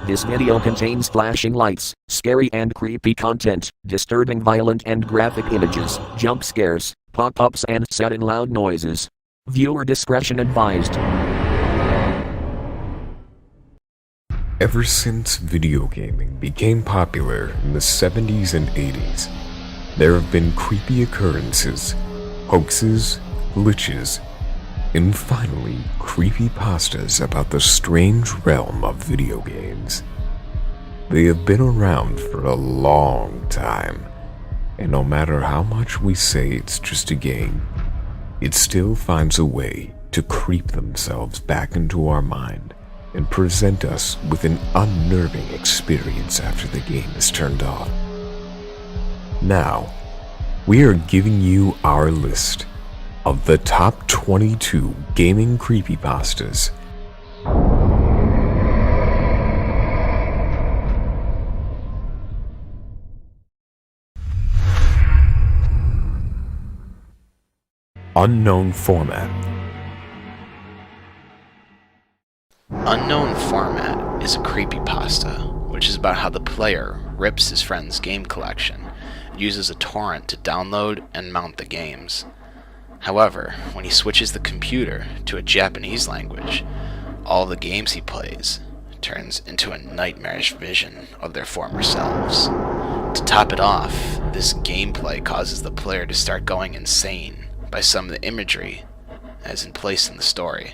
This video contains flashing lights, scary and creepy content, disturbing violent and graphic images, jump scares, pop-ups and sudden loud noises. Viewer discretion advised. Ever since video gaming became popular in the 70s and 80s, there have been creepy occurrences, hoaxes, glitches, and finally, creepypastas about the strange realm of video games. They have been around for a long time, and no matter how much we say it's just a game, it still finds a way to creep themselves back into our mind and present us with an unnerving experience after the game is turned off. Now, we are giving you our list of the top 22 gaming creepypastas. Unknown format. Unknown format is a creepypasta, which is about how the player rips his friend's game collection and uses a torrent to download and mount the games. However, when he switches the computer to a Japanese language, all the games he plays turns into a nightmarish vision of their former selves. To top it off, this gameplay causes the player to start going insane by some of the imagery as in place in the story.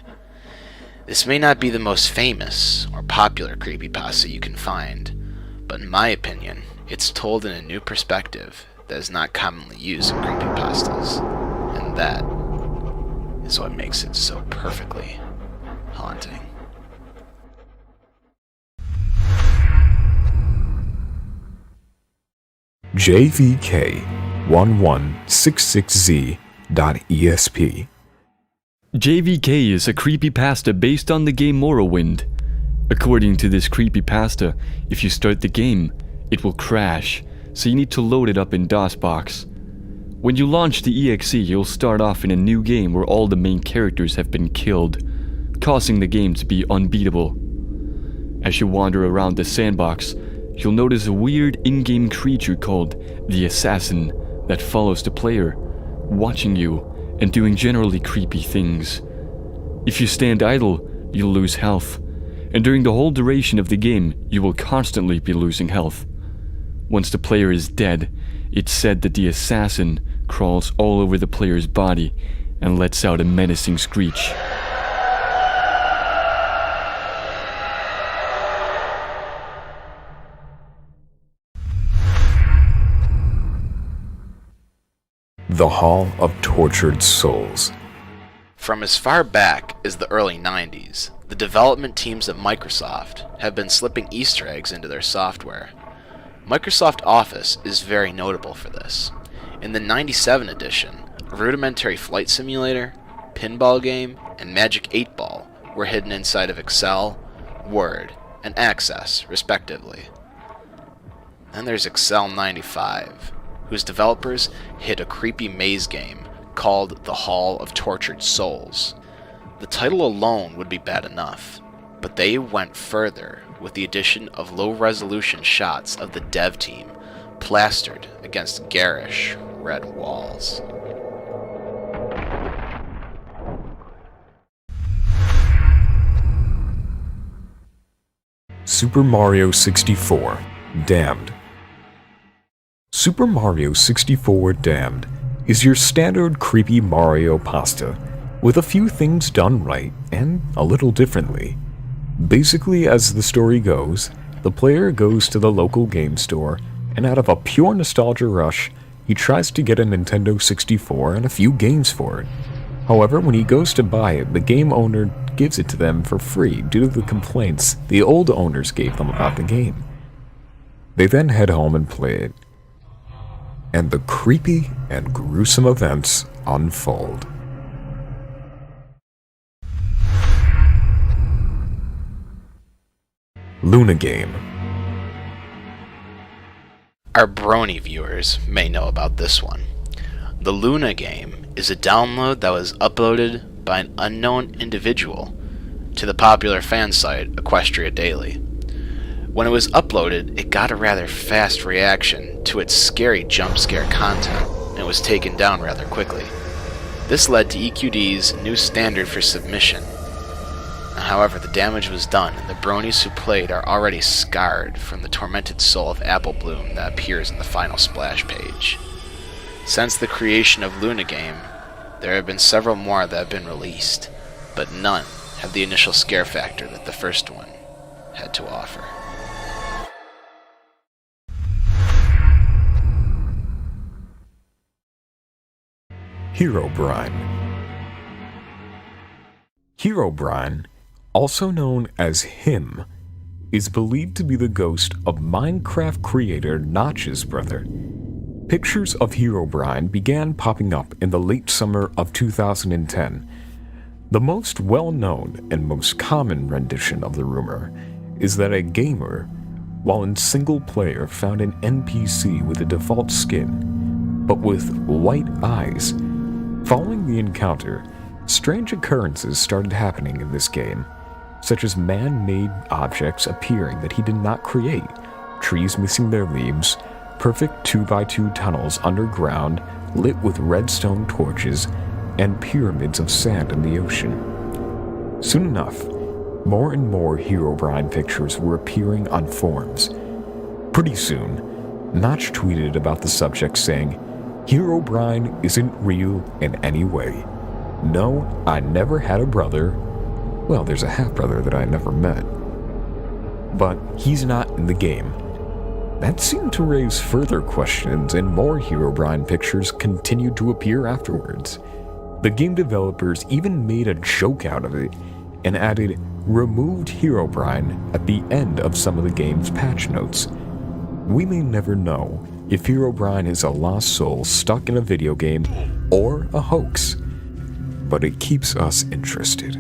This may not be the most famous or popular creepypasta you can find, but in my opinion, it's told in a new perspective that is not commonly used in creepypastas. And that is what makes it so perfectly haunting. JVK1166Z.ESP. JVK is a creepypasta based on the game Morrowind. According to this creepypasta, if you start the game, it will crash, so you need to load it up in DOSBox. When you launch the EXE, you'll start off in a new game where all the main characters have been killed, causing the game to be unbeatable. As you wander around the sandbox, you'll notice a weird in-game creature called the Assassin that follows the player, watching you and doing generally creepy things. If you stand idle, you'll lose health, and during the whole duration of the game, you will constantly be losing health. Once the player is dead, it's said that the assassin crawls all over the player's body and lets out a menacing screech. The Hall of Tortured Souls. From as far back as the early 90s, the development teams at Microsoft have been slipping Easter eggs into their software. Microsoft Office is very notable for this. In the 97 edition, a rudimentary flight simulator, pinball game, and Magic 8 Ball were hidden inside of Excel, Word, and Access, respectively. Then there's Excel 95, whose developers hid a creepy maze game called The Hall of Tortured Souls. The title alone would be bad enough, but they went further with the addition of low-resolution shots of the dev team plastered against garish red walls. Super Mario 64 Damned. Super Mario 64 Damned is your standard creepy Mario pasta, with a few things done right and a little differently. Basically, as the story goes, the player goes to the local game store, and out of a pure nostalgia rush, he tries to get a Nintendo 64 and a few games for it. However, when he goes to buy it, the game owner gives it to them for free due to the complaints the old owners gave them about the game. They then head home and play it, and the creepy and gruesome events unfold. Luna Game. Our Brony viewers may know about this one. The Luna Game is a download that was uploaded by an unknown individual to the popular fan site Equestria Daily. When it was uploaded, it got a rather fast reaction to its scary jump scare content, and it was taken down rather quickly. This led to EQD's new standard for submission. However, the damage was done, and the bronies who played are already scarred from the tormented soul of Apple Bloom that appears in the final splash page. Since the creation of Luna Game, there have been several more that have been released, but none have the initial scare factor that the first one had to offer. Herobrine. Herobrine, also known as Him, is believed to be the ghost of Minecraft creator Notch's brother. Pictures of Herobrine began popping up in the late summer of 2010. The most well-known and most common rendition of the rumor is that a gamer, while in single player, found an NPC with a default skin, but with white eyes. Following the encounter, strange occurrences started happening in this game, such as man-made objects appearing that he did not create, trees missing their leaves, perfect 2x2 tunnels underground lit with redstone torches, and pyramids of sand in the ocean. Soon enough, more and more Herobrine pictures were appearing on forums. Pretty soon, Notch tweeted about the subject saying, "Herobrine isn't real in any way. No, I never had a brother. Well, there's a half-brother that I never met. But he's not in the game." That seemed to raise further questions, and more Herobrine pictures continued to appear afterwards. The game developers even made a joke out of it and added "removed Herobrine" at the end of some of the game's patch notes. We may never know if Herobrine is a lost soul stuck in a video game or a hoax, but it keeps us interested.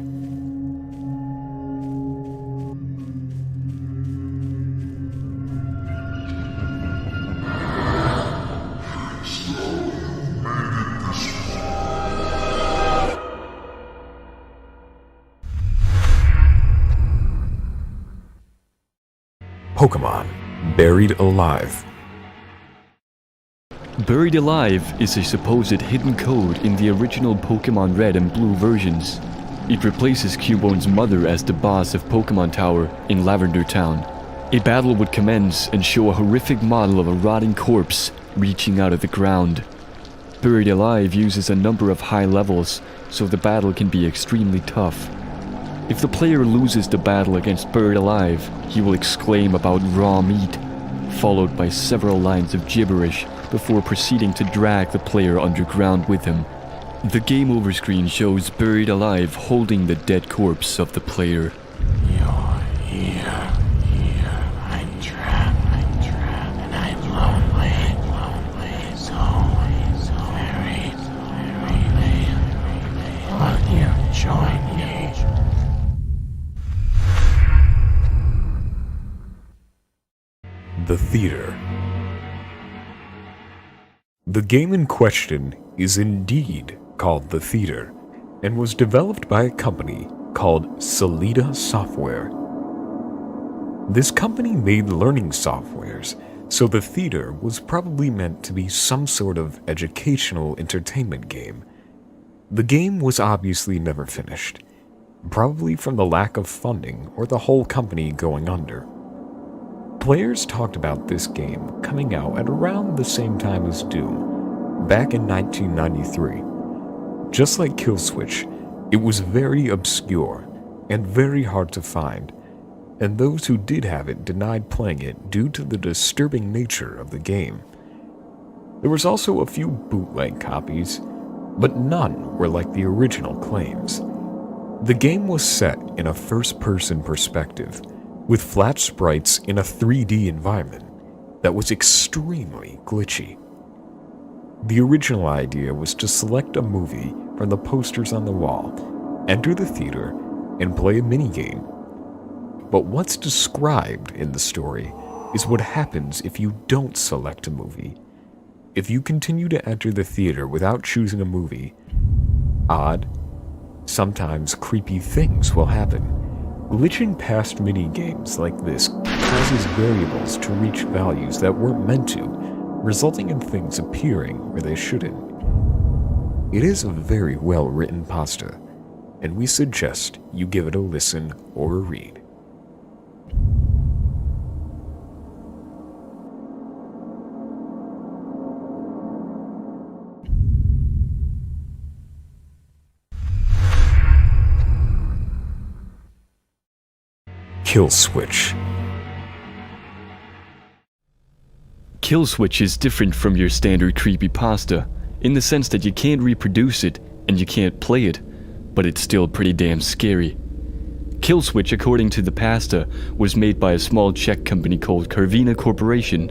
Pokemon Buried Alive. Buried Alive is a supposed hidden code in the original Pokemon Red and Blue versions. It replaces Cubone's mother as the boss of Pokemon Tower in Lavender Town. A battle would commence and show a horrific model of a rotting corpse reaching out of the ground. Buried Alive uses a number of high levels, so the battle can be extremely tough. If the player loses the battle against Buried Alive, he will exclaim about raw meat, followed by several lines of gibberish before proceeding to drag the player underground with him. The game over screen shows Buried Alive holding the dead corpse of the player. You're here, I'm trapped, and I'm lonely, so very lonely. Will you join me? The Theater. The game in question is indeed called The Theater, and was developed by a company called Solida Software. This company made learning softwares, so The Theater was probably meant to be some sort of educational entertainment game. The game was obviously never finished, probably from the lack of funding or the whole company going under. Players talked about this game coming out at around the same time as Doom, back in 1993. Just like Killswitch, it was very obscure and very hard to find, and those who did have it denied playing it due to the disturbing nature of the game. There was also a few bootleg copies, but none were like the original claims. The game was set in a first-person perspective, with flat sprites in a 3D environment that was extremely glitchy. The original idea was to select a movie from the posters on the wall, enter the theater, and play a minigame. But what's described in the story is what happens if you don't select a movie. If you continue to enter the theater without choosing a movie, odd, sometimes creepy things will happen. Glitching past mini-games like this causes uses variables to reach values that weren't meant to, resulting in things appearing where they shouldn't. It is a very well-written pasta, and we suggest you give it a listen or a read. Kill Switch. Kill Switch is different from your standard creepypasta, in the sense that you can't reproduce it and you can't play it, but it's still pretty damn scary. Kill Switch, according to the pasta, was made by a small Czech company called Carvina Corporation.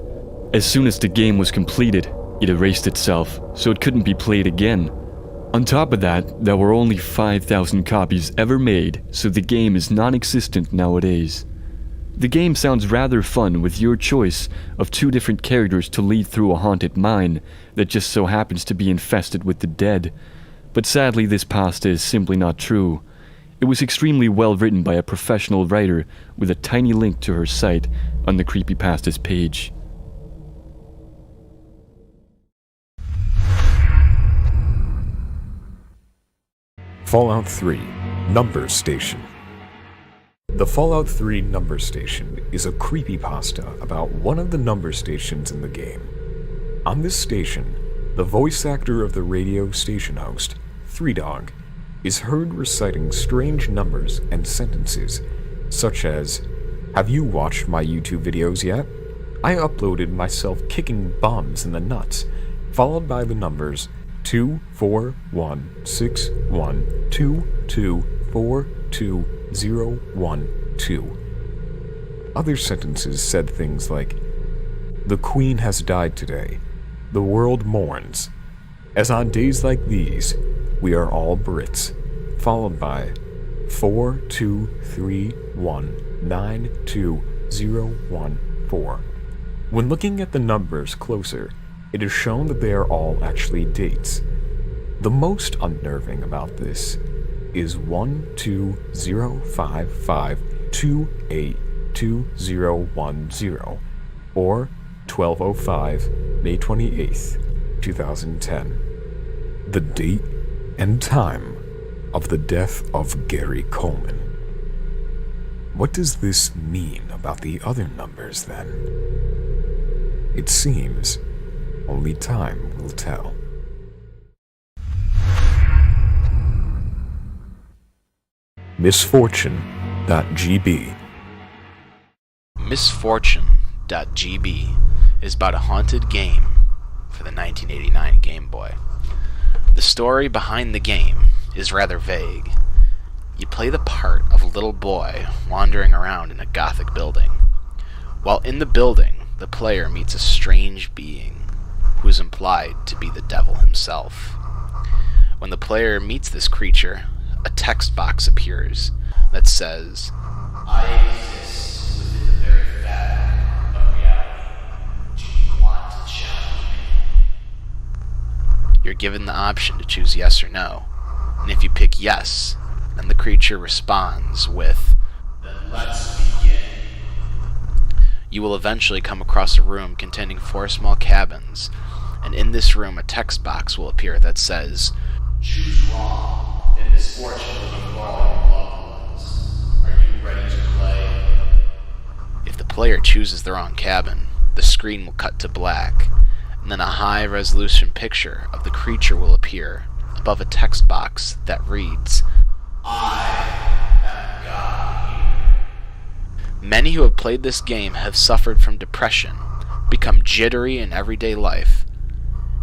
As soon as the game was completed, it erased itself, so it couldn't be played again. On top of that, there were only 5,000 copies ever made, so the game is non-existent nowadays. The game sounds rather fun with your choice of 2 different characters to lead through a haunted mine that just so happens to be infested with the dead. But sadly, this pasta is simply not true. It was extremely well written by a professional writer with a tiny link to her site on the Creepypasta's page. Fallout 3 Number Station. The Fallout 3 Number Station is a creepypasta about one of the number stations in the game. On this station, the voice actor of the radio station host, Three Dog, is heard reciting strange numbers and sentences, such as, "Have you watched my YouTube videos yet? I uploaded myself kicking bombs in the nuts," followed by the numbers 2416122424012. Other sentences said things like, "The Queen has died today. The world mourns. As on days like these, we are all Brits," followed by 423192014. When looking at the numbers closer, it is shown that they are all actually dates. The most unnerving about this is 1205528210, or 1205 May 28th, 2010. The date and time of the death of Gary Coleman. What does this mean about the other numbers then? It seems only time will tell. Misfortune.gb. Misfortune.gb is about a haunted game for the 1989 Game Boy. The story behind the game is rather vague. You play the part of a little boy wandering around in a gothic building. While in the building, the player meets a strange being who is implied to be the devil himself. When the player meets this creature, a text box appears that says, "I exist within the very fabric of reality. Do you want to challenge me?" You're given the option to choose yes or no, and if you pick yes, then the creature responds with, "Then let's begin." You will eventually come across a room containing 4 small cabins, and in this room a text box will appear that says, "Choose wrong, and misfortune will befall your loved ones. Are you ready to play?" If the player chooses the wrong cabin, the screen will cut to black, and then a high-resolution picture of the creature will appear above a text box that reads, "I am God here." Many who have played this game have suffered from depression, become jittery in everyday life,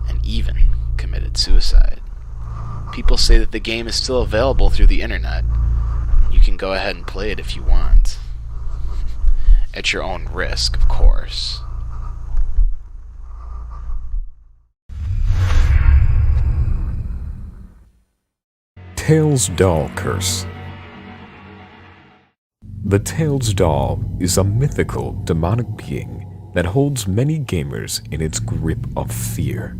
and even committed suicide. People say that the game is still available through the internet. You can go ahead and play it if you want. At your own risk, of course. Tails Doll Curse. The Tails Doll is a mythical demonic being that holds many gamers in its grip of fear.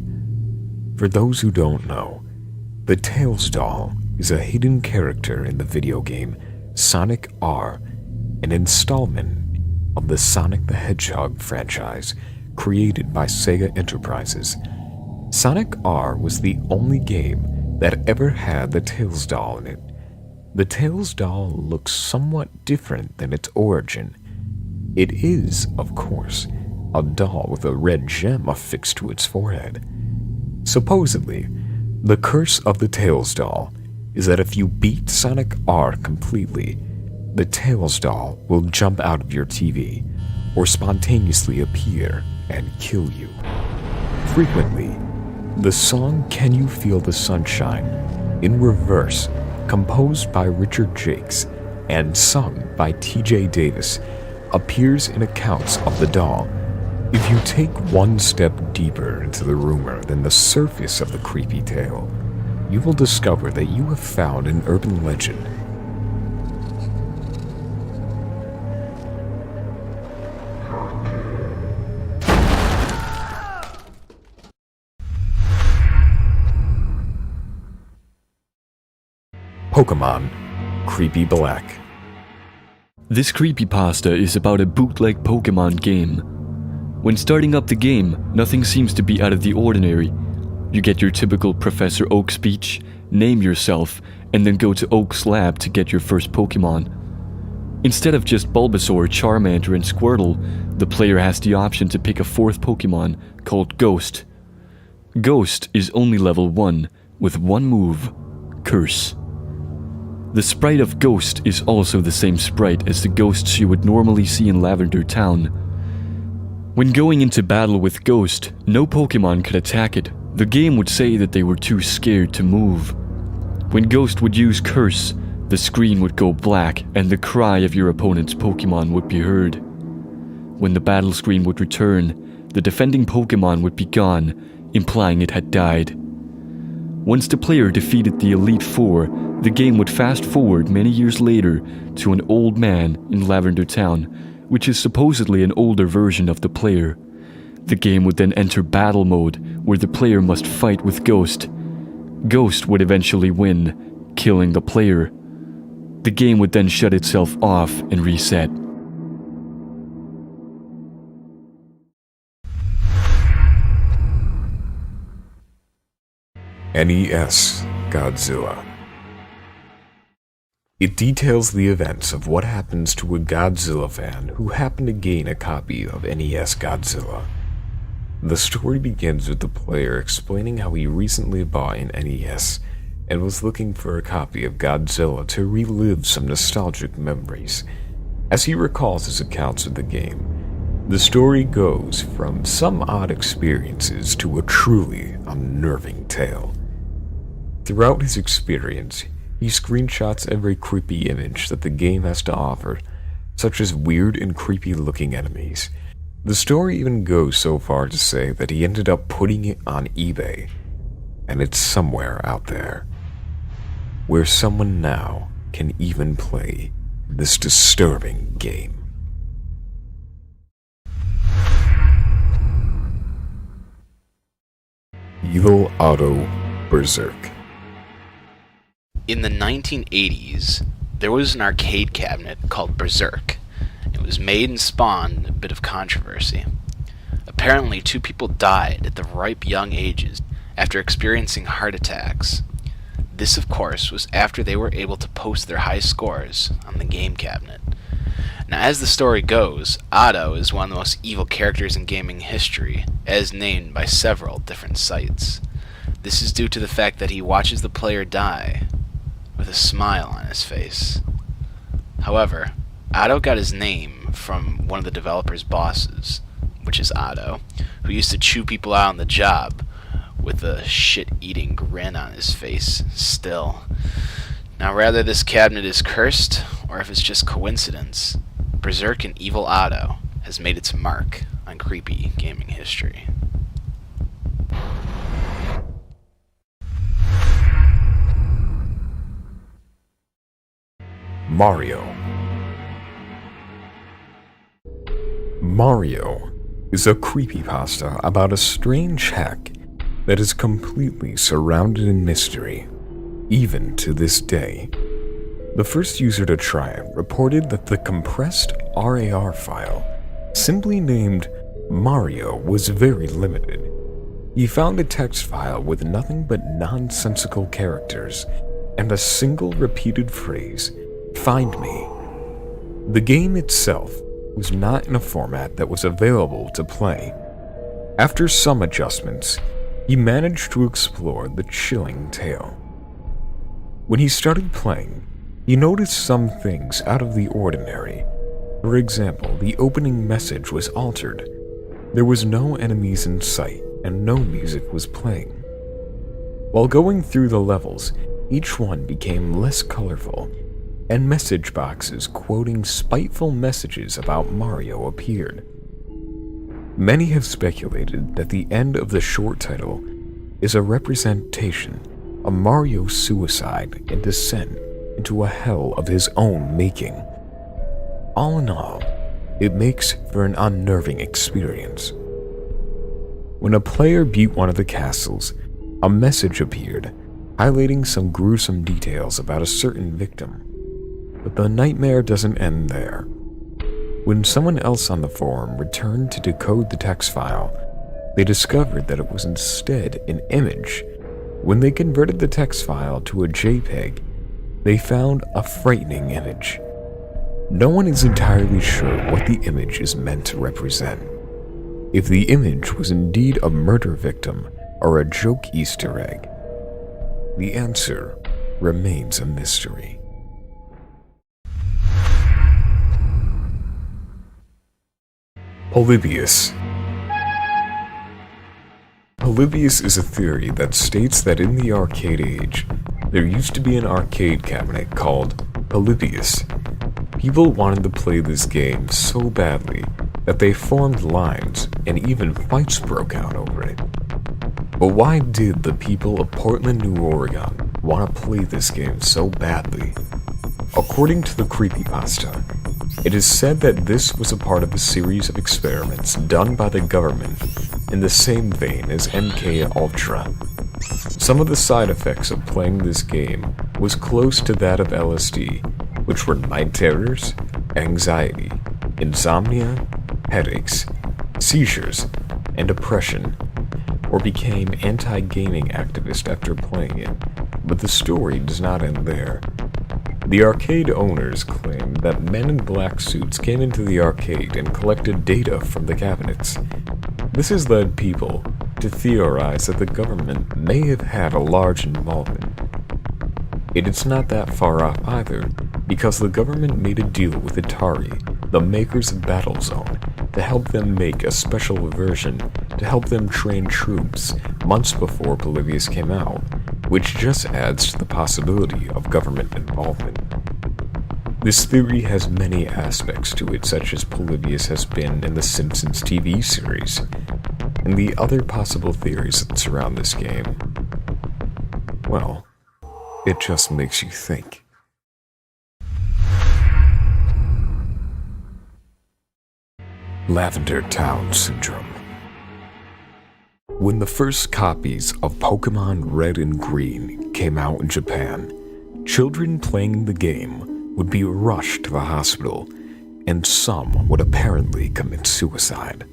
For those who don't know, the Tails Doll is a hidden character in the video game Sonic R, an installment of the Sonic the Hedgehog franchise created by Sega Enterprises. Sonic R was the only game that ever had the Tails doll in it. The Tails doll looks somewhat different than its origin. It is, of course, a doll with a red gem affixed to its forehead. Supposedly, the curse of the Tails doll is that if you beat Sonic R completely, the Tails doll will jump out of your TV or spontaneously appear and kill you. Frequently, the song Can You Feel the Sunshine, in reverse, composed by Richard Jakes and sung by T.J. Davis, appears in accounts of the doll. If you take one step deeper into the rumor than the surface of the creepy tale, you will discover that you have found an urban legend. Pokemon Creepy Black. This creepypasta is about a bootleg Pokemon game. When starting up the game, nothing seems to be out of the ordinary. You get your typical Professor Oak speech, name yourself, and then go to Oak's lab to get your first Pokemon. Instead of just Bulbasaur, Charmander, and Squirtle, the player has the option to pick a fourth Pokemon called Ghost. Ghost is only level 1, with one move, Curse. The sprite of Ghost is also the same sprite as the ghosts you would normally see in Lavender Town. When going into battle with Ghost, no Pokemon could attack it. The game would say that they were too scared to move. When Ghost would use Curse, the screen would go black and the cry of your opponent's Pokemon would be heard. When the battle screen would return, the defending Pokemon would be gone, implying it had died. Once the player defeated the Elite Four, the game would fast forward many years later to an old man in Lavender Town, which is supposedly an older version of the player. The game would then enter battle mode, where the player must fight with Ghost. Ghost would eventually win, killing the player. The game would then shut itself off and reset. NES Godzilla. It details the events of what happens to a Godzilla fan who happened to gain a copy of NES Godzilla. The story begins with the player explaining how he recently bought an NES and was looking for a copy of Godzilla to relive some nostalgic memories. As he recalls his accounts of the game, the story goes from some odd experiences to a truly unnerving tale. Throughout his experience, he screenshots every creepy image that the game has to offer, such as weird and creepy looking enemies. The story even goes so far to say that he ended up putting it on eBay, and it's somewhere out there, where someone now can even play this disturbing game. Evil Otto Berserk. In the 1980s, there was an arcade cabinet called Berserk. It was made and spawned a bit of controversy. Apparently, 2 people died at the ripe young ages after experiencing heart attacks. This, of course, was after they were able to post their high scores on the game cabinet. Now, as the story goes, Otto is one of the most evil characters in gaming history, as named by several different sites. This is due to the fact that he watches the player die with a smile on his face. However, Otto got his name from one of the developer's bosses, which is Otto, who used to chew people out on the job with a shit-eating grin on his face still. Now, whether this cabinet is cursed or if it's just coincidence, Berserk and Evil Otto has made its mark on creepy gaming history. Mario. Mario is a creepypasta about a strange hack that is completely surrounded in mystery, even to this day. The first user to try it reported that the compressed RAR file, simply named Mario, was very limited. He found a text file with nothing but nonsensical characters and a single repeated phrase, "Find me." The game itself was not in a format that was available to play. After some adjustments, he managed to explore the chilling tale. When he started playing, he noticed some things out of the ordinary. For example, the opening message was altered. There was no enemies in sight, and no music was playing. While going through the levels, each one became less colorful, and message boxes quoting spiteful messages about Mario appeared. Many have speculated that the end of the short title is a representation of Mario's suicide and descent into a hell of his own making. All in all, it makes for an unnerving experience. When a player beat one of the castles, a message appeared highlighting some gruesome details about a certain victim. But the nightmare doesn't end there. When someone else on the forum returned to decode the text file, they discovered that it was instead an image. When they converted the text file to a JPEG, they found a frightening image. No one is entirely sure what the image is meant to represent. If the image was indeed a murder victim or a joke Easter egg, the answer remains a mystery. Polybius. Polybius is a theory that states that in the arcade age, there used to be an arcade cabinet called Polybius. People wanted to play this game so badly that they formed lines and even fights broke out over it. But why did the people of Portland, New Oregon want to play this game so badly? According to the creepypasta, it is said that this was a part of a series of experiments done by the government in the same vein as MK Ultra. Some of the side effects of playing this game was close to that of LSD, which were night terrors, anxiety, insomnia, headaches, seizures, and depression, or became anti-gaming activist after playing it. But the story does not end there. The arcade owners claim that men in black suits came into the arcade and collected data from the cabinets. This has led people to theorize that the government may have had a large involvement. It is not that far off either, because the government made a deal with Atari, the makers of Battlezone, to help them make a special version to help them train troops months before Polybius came out, which just adds to the possibility of government involvement. This theory has many aspects to it, such as Polybius has been in the Simpsons TV series, and the other possible theories that surround this game. Well, it just makes you think. Lavender Town Syndrome. When the first copies of Pokemon Red and Green came out in Japan, children playing the game would be rushed to the hospital, and some would apparently commit suicide.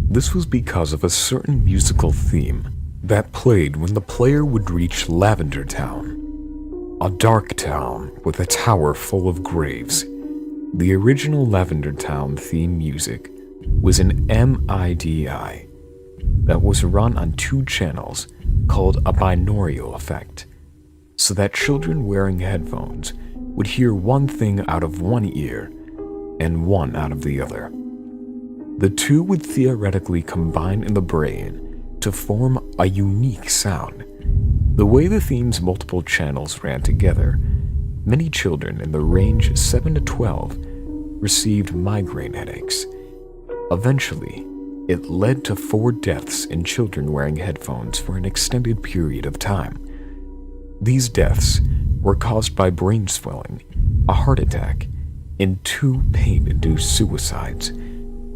This was because of a certain musical theme that played when the player would reach Lavender Town, a dark town with a tower full of graves. The original Lavender Town theme music was an MIDI that was run on 2 channels called a binaural effect, so that children wearing headphones would hear one thing out of one ear and one out of the other. The two would theoretically combine in the brain to form a unique sound. The way the theme's multiple channels ran together, many children in the range 7 to 12 received migraine headaches. Eventually, it led to 4 deaths in children wearing headphones for an extended period of time. These deaths were caused by brain swelling, a heart attack, and 2 pain-induced suicides.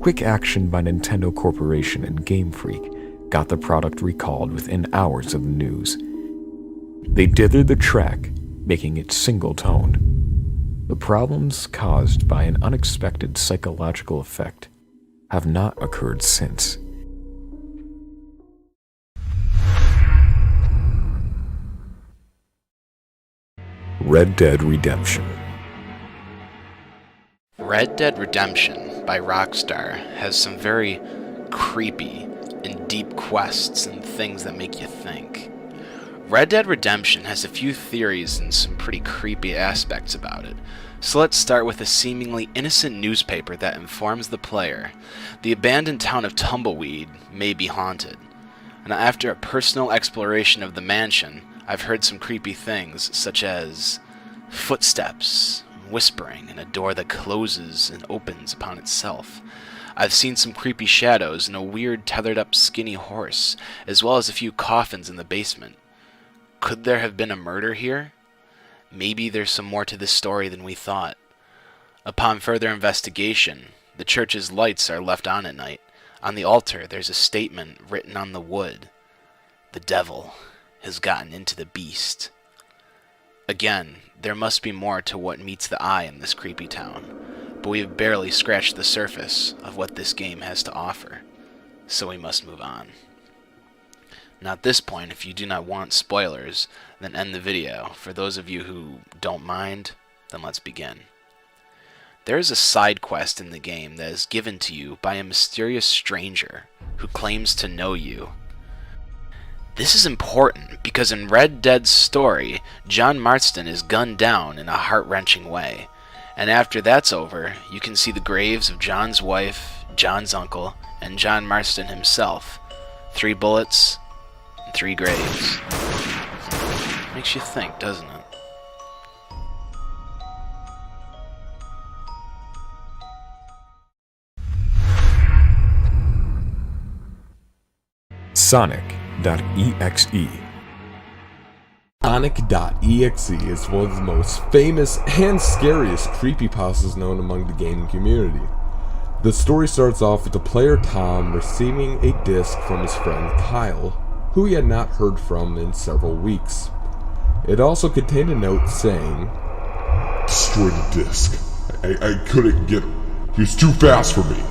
Quick action by Nintendo Corporation and Game Freak got the product recalled within hours of the news. They dithered the track, making it single-toned. The problems caused by an unexpected psychological effect have not occurred since. Red Dead Redemption. Red Dead Redemption by Rockstar has some very creepy and deep quests and things that make you think. Red Dead Redemption has a few theories and some pretty creepy aspects about it. So let's start with a seemingly innocent newspaper that informs the player the abandoned town of Tumbleweed may be haunted. And after a personal exploration of the mansion, I've heard some creepy things such as footsteps, whispering, and a door that closes and opens upon itself. I've seen some creepy shadows and a weird tethered up skinny horse, as well as a few coffins in the basement. Could there have been a murder here? Maybe there's some more to this story than we thought. Upon further investigation, the church's lights are left on at night. On the altar, there's a statement written on the wood. The devil has gotten into the beast. Again, there must be more to what meets the eye in this creepy town, but we have barely scratched the surface of what this game has to offer, so we must move on. Now at this point, if you do not want spoilers, then end the video. For those of you who don't mind, then let's begin. There is a side quest in the game that is given to you by a mysterious stranger who claims to know you. This is important because in Red Dead's story, John Marston is gunned down in a heart-wrenching way. And after that's over, you can see the graves of John's wife, John's uncle, and John Marston himself. 3 bullets, and 3 graves. Makes you think, doesn't it? Sonic.exe. Sonic.exe is one of the most famous and scariest creepypastas known among the gaming community. The story starts off with the player Tom receiving a disc from his friend Kyle, who he had not heard from in several weeks. It also contained a note saying, "Destroy the disc. I couldn't get him. He was too fast for me."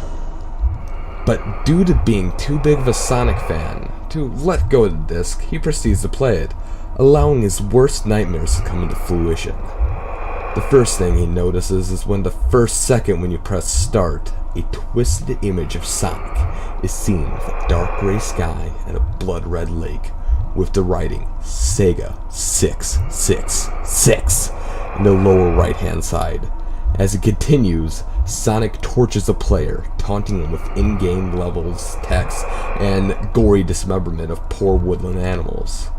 But due to being too big of a Sonic fan to let go of the disc, he proceeds to play it, allowing his worst nightmares to come into fruition. The first thing he notices is when the first second when you press start, a twisted image of Sonic is seen with a dark gray sky and a blood red lake, with the writing Sega 666 in the lower right hand side. As it continues, Sonic tortures the player, taunting him with in-game levels, text, and gory dismemberment of poor woodland animals.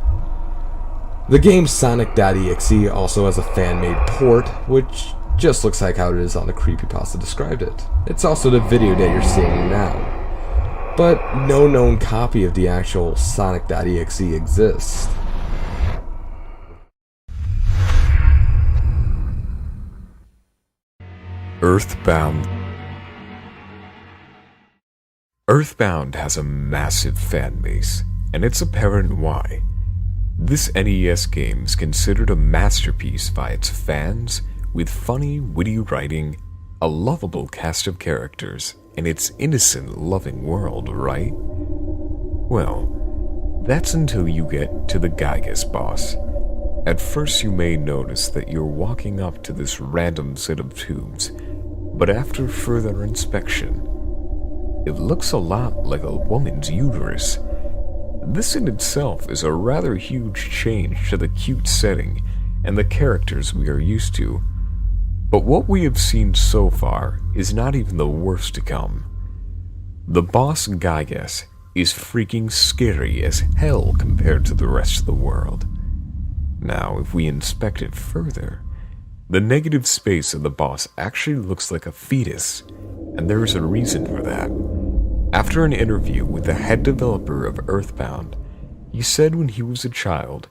The game Sonic.exe also has a fan-made port, which just looks like how it is on the creepypasta described it. It's also the video that you're seeing now. But no known copy of the actual Sonic.exe exists. Earthbound. Earthbound has a massive fan base, and it's apparent why. This NES game is considered a masterpiece by its fans, with funny, witty writing, a lovable cast of characters, and its innocent, loving world, right? Well, that's until you get to the Gygas boss. At first you may notice that you're walking up to this random set of tubes, but after further inspection, it looks a lot like a woman's uterus. This in itself is a rather huge change to the cute setting and the characters we are used to. But what we have seen so far is not even the worst to come. The boss Gygas is freaking scary as hell compared to the rest of the world. Now, if we inspect it further, the negative space of the boss actually looks like a fetus, and there is a reason for that. After an interview with the head developer of Earthbound, he said when he was a child,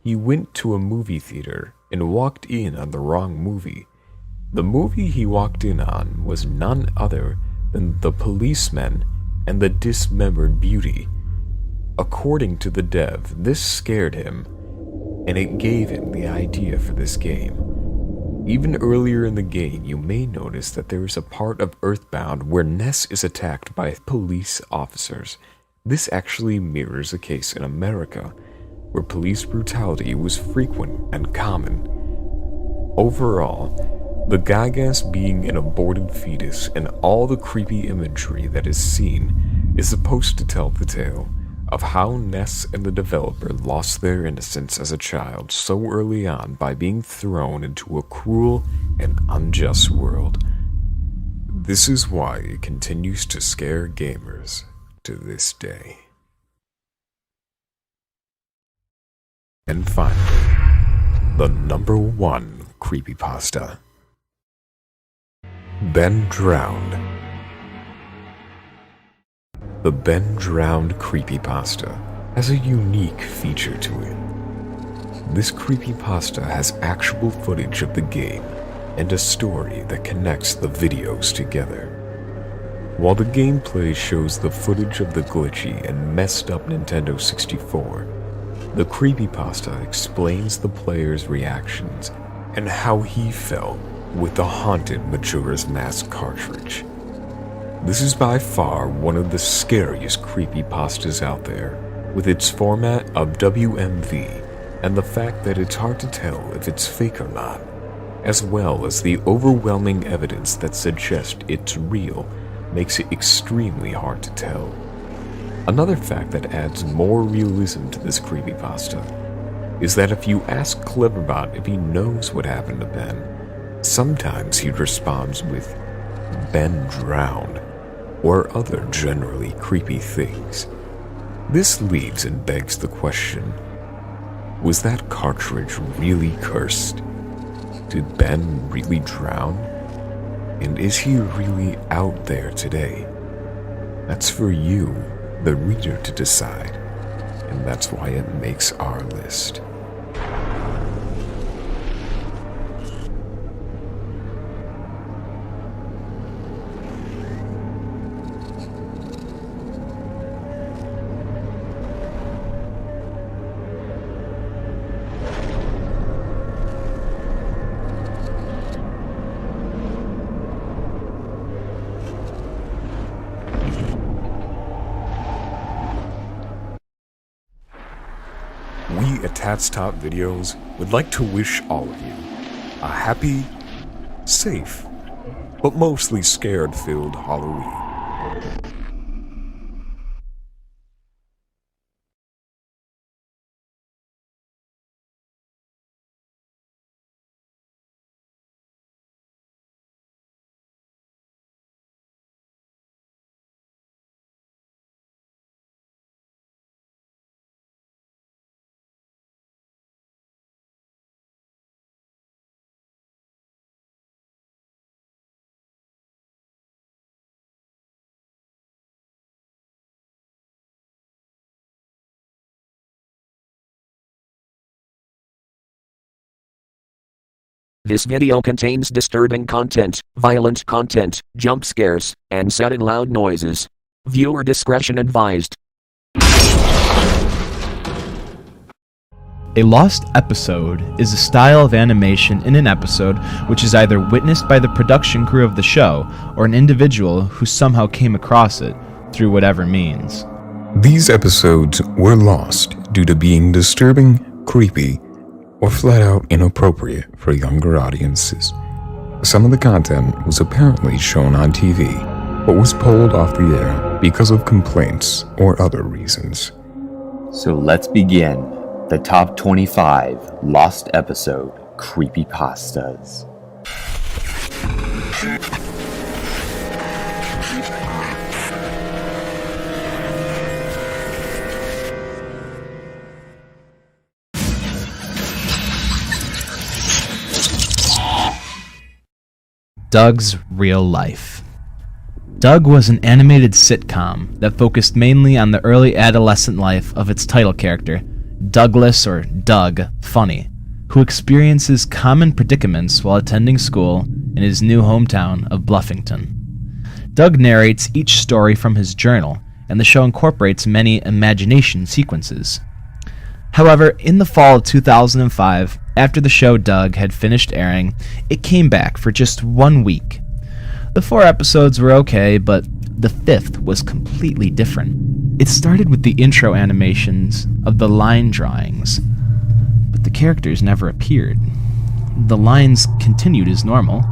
he went to a movie theater and walked in on the wrong movie. The movie he walked in on was none other than The Policeman and the Dismembered Beauty. According to the dev, this scared him, and it gave him the idea for this game. Even earlier in the game, you may notice that there is a part of Earthbound where Ness is attacked by police officers. This actually mirrors a case in America, where police brutality was frequent and common. Overall, the Gygas being an aborted fetus and all the creepy imagery that is seen is supposed to tell the tale of how Ness and the developer lost their innocence as a child so early on by being thrown into a cruel and unjust world. This is why it continues to scare gamers to this day. And finally, the number one creepypasta. Ben Drowned. The Ben Drowned creepypasta has a unique feature to it. This creepypasta has actual footage of the game and a story that connects the videos together. While the gameplay shows the footage of the glitchy and messed up Nintendo 64, the creepypasta explains the player's reactions and how he felt with the haunted Majora's Mask cartridge. This is by far one of the scariest creepypastas out there, with its format of WMV and the fact that it's hard to tell if it's fake or not, as well as the overwhelming evidence that suggests it's real makes it extremely hard to tell. Another fact that adds more realism to this creepypasta is that if you ask Cleverbot if he knows what happened to Ben, sometimes he responds with "Ben drowned," or other generally creepy things. This leaves and begs the question, was that cartridge really cursed? Did Ben really drown? And is he really out there today? That's for you, the reader, to decide, and that's why it makes our list. We at Tats Top Videos would like to wish all of you a happy, safe, but mostly scared-filled Halloween. This video contains disturbing content, violent content, jump scares, and sudden loud noises. Viewer discretion advised. A lost episode is a style of animation in an episode which is either witnessed by the production crew of the show or an individual who somehow came across it through whatever means. These episodes were lost due to being disturbing, creepy, or flat out inappropriate for younger audiences. Some of the content was apparently shown on TV, but was pulled off the air because of complaints or other reasons. So let's begin the top 25 lost episode creepypastas. Doug's Real Life. Doug was an animated sitcom that focused mainly on the early adolescent life of its title character, Douglas or Doug Funny, who experiences common predicaments while attending school in his new hometown of Bluffington. Doug narrates each story from his journal, and the show incorporates many imagination sequences. However, in the fall of 2005, After the show Doug had finished airing, it came back for just 1 week. The 4 episodes were okay, but the 5th was completely different. It started with the intro animations of the line drawings, but the characters never appeared. The lines continued as normal,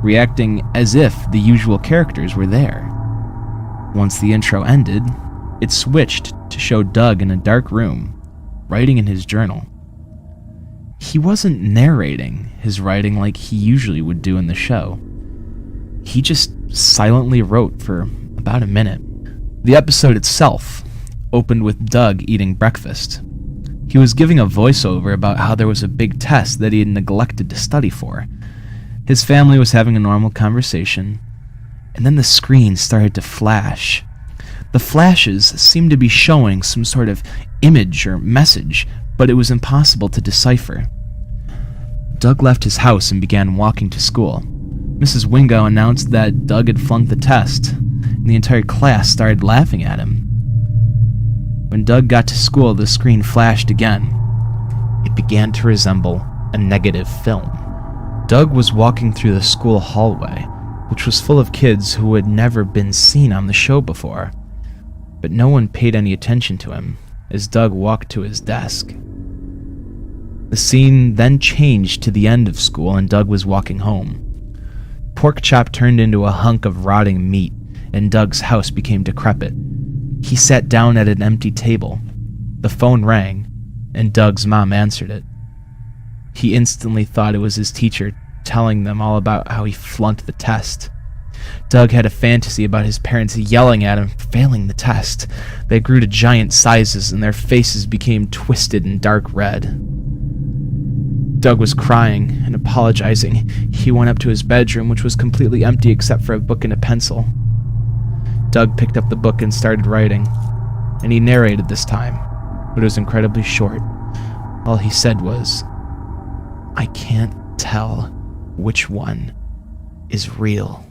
reacting as if the usual characters were there. Once the intro ended, it switched to show Doug in a dark room, writing in his journal. He wasn't narrating his writing like he usually would do in the show. He just silently wrote for about a minute. The episode itself opened with Doug eating breakfast. He was giving a voiceover about how there was a big test that he had neglected to study for. His family was having a normal conversation, and then the screen started to flash. The flashes seemed to be showing some sort of image or message, but it was impossible to decipher. Doug left his house and began walking to school. Mrs. Wingo announced that Doug had flunked the test, and the entire class started laughing at him. When Doug got to school, the screen flashed again. It began to resemble a negative film. Doug was walking through the school hallway, which was full of kids who had never been seen on the show before, but no one paid any attention to him as Doug walked to his desk. The scene then changed to the end of school and Doug was walking home. Pork Chop turned into a hunk of rotting meat, and Doug's house became decrepit. He sat down at an empty table. The phone rang, and Doug's mom answered it. He instantly thought it was his teacher telling them all about how he flunked the test. Doug had a fantasy about his parents yelling at him for failing the test. They grew to giant sizes, and their faces became twisted and dark red. Doug was crying and apologizing. He went up to his bedroom, which was completely empty except for a book and a pencil. Doug picked up the book and started writing, and he narrated this time, but it was incredibly short. All he said was, "I can't tell which one is real."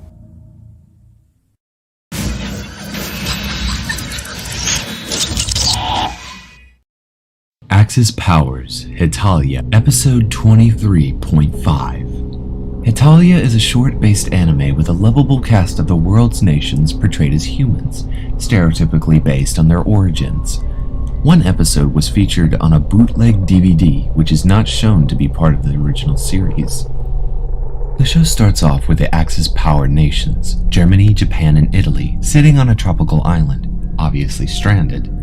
Axis Powers, Hetalia, Episode 23.5. Hetalia is a short-based anime with a lovable cast of the world's nations portrayed as humans, stereotypically based on their origins. One episode was featured on a bootleg DVD, which is not shown to be part of the original series. The show starts off with the Axis Power nations, Germany, Japan, and Italy, sitting on a tropical island, obviously stranded.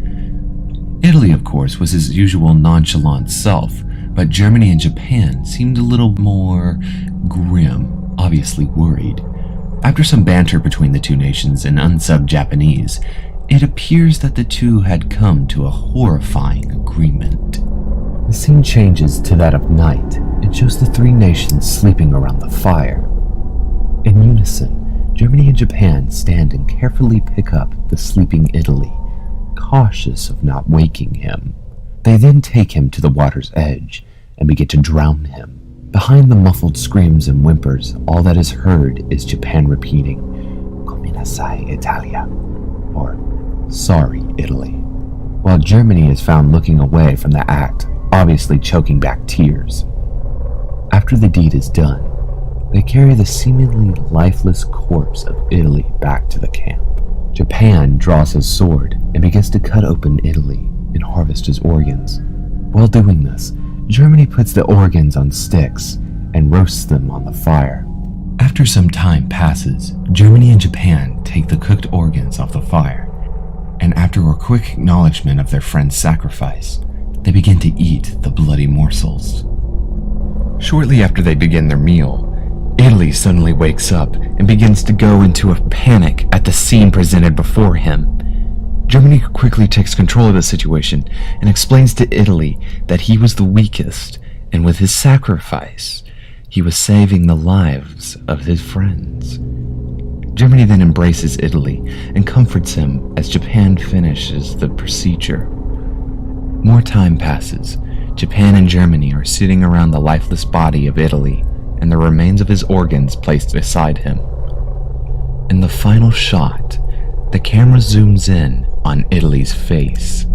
Italy, of course, was his usual nonchalant self, but Germany and Japan seemed a little more grim, obviously worried. After some banter between the two nations in unsubbed Japanese, it appears that the two had come to a horrifying agreement. The scene changes to that of night and shows the three nations sleeping around the fire. In unison, Germany and Japan stand and carefully pick up the sleeping Italy, cautious of not waking him. They then take him to the water's edge and begin to drown him. Behind the muffled screams and whimpers, all that is heard is Japan repeating, "Come nasai, Italia," or "Sorry, Italy," while Germany is found looking away from the act, obviously choking back tears. After the deed is done, they carry the seemingly lifeless corpse of Italy back to the camp. Japan draws his sword and begins to cut open Italy and harvest his organs. While doing this, Germany puts the organs on sticks and roasts them on the fire. After some time passes, Germany and Japan take the cooked organs off the fire, and after a quick acknowledgement of their friend's sacrifice, they begin to eat the bloody morsels. Shortly after they begin their meal, Italy suddenly wakes up and begins to go into a panic at the scene presented before him. Germany quickly takes control of the situation and explains to Italy that he was the weakest, and with his sacrifice, he was saving the lives of his friends. Germany then embraces Italy and comforts him as Japan finishes the procedure. More time passes. Japan and Germany are sitting around the lifeless body of Italy, and the remains of his organs placed beside him. In the final shot, the camera zooms in on Italy's face.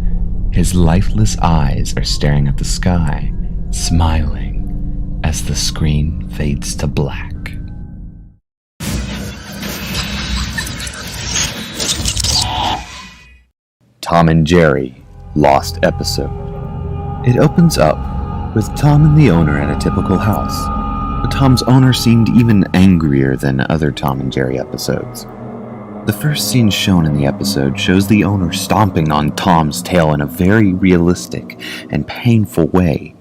His lifeless eyes are staring at the sky, smiling, as the screen fades to black. Tom and Jerry Lost Episode. It opens up with Tom and the owner at a typical house, but Tom's owner seemed even angrier than other Tom and Jerry episodes. The first scene shown in the episode shows the owner stomping on Tom's tail in a very realistic and painful way,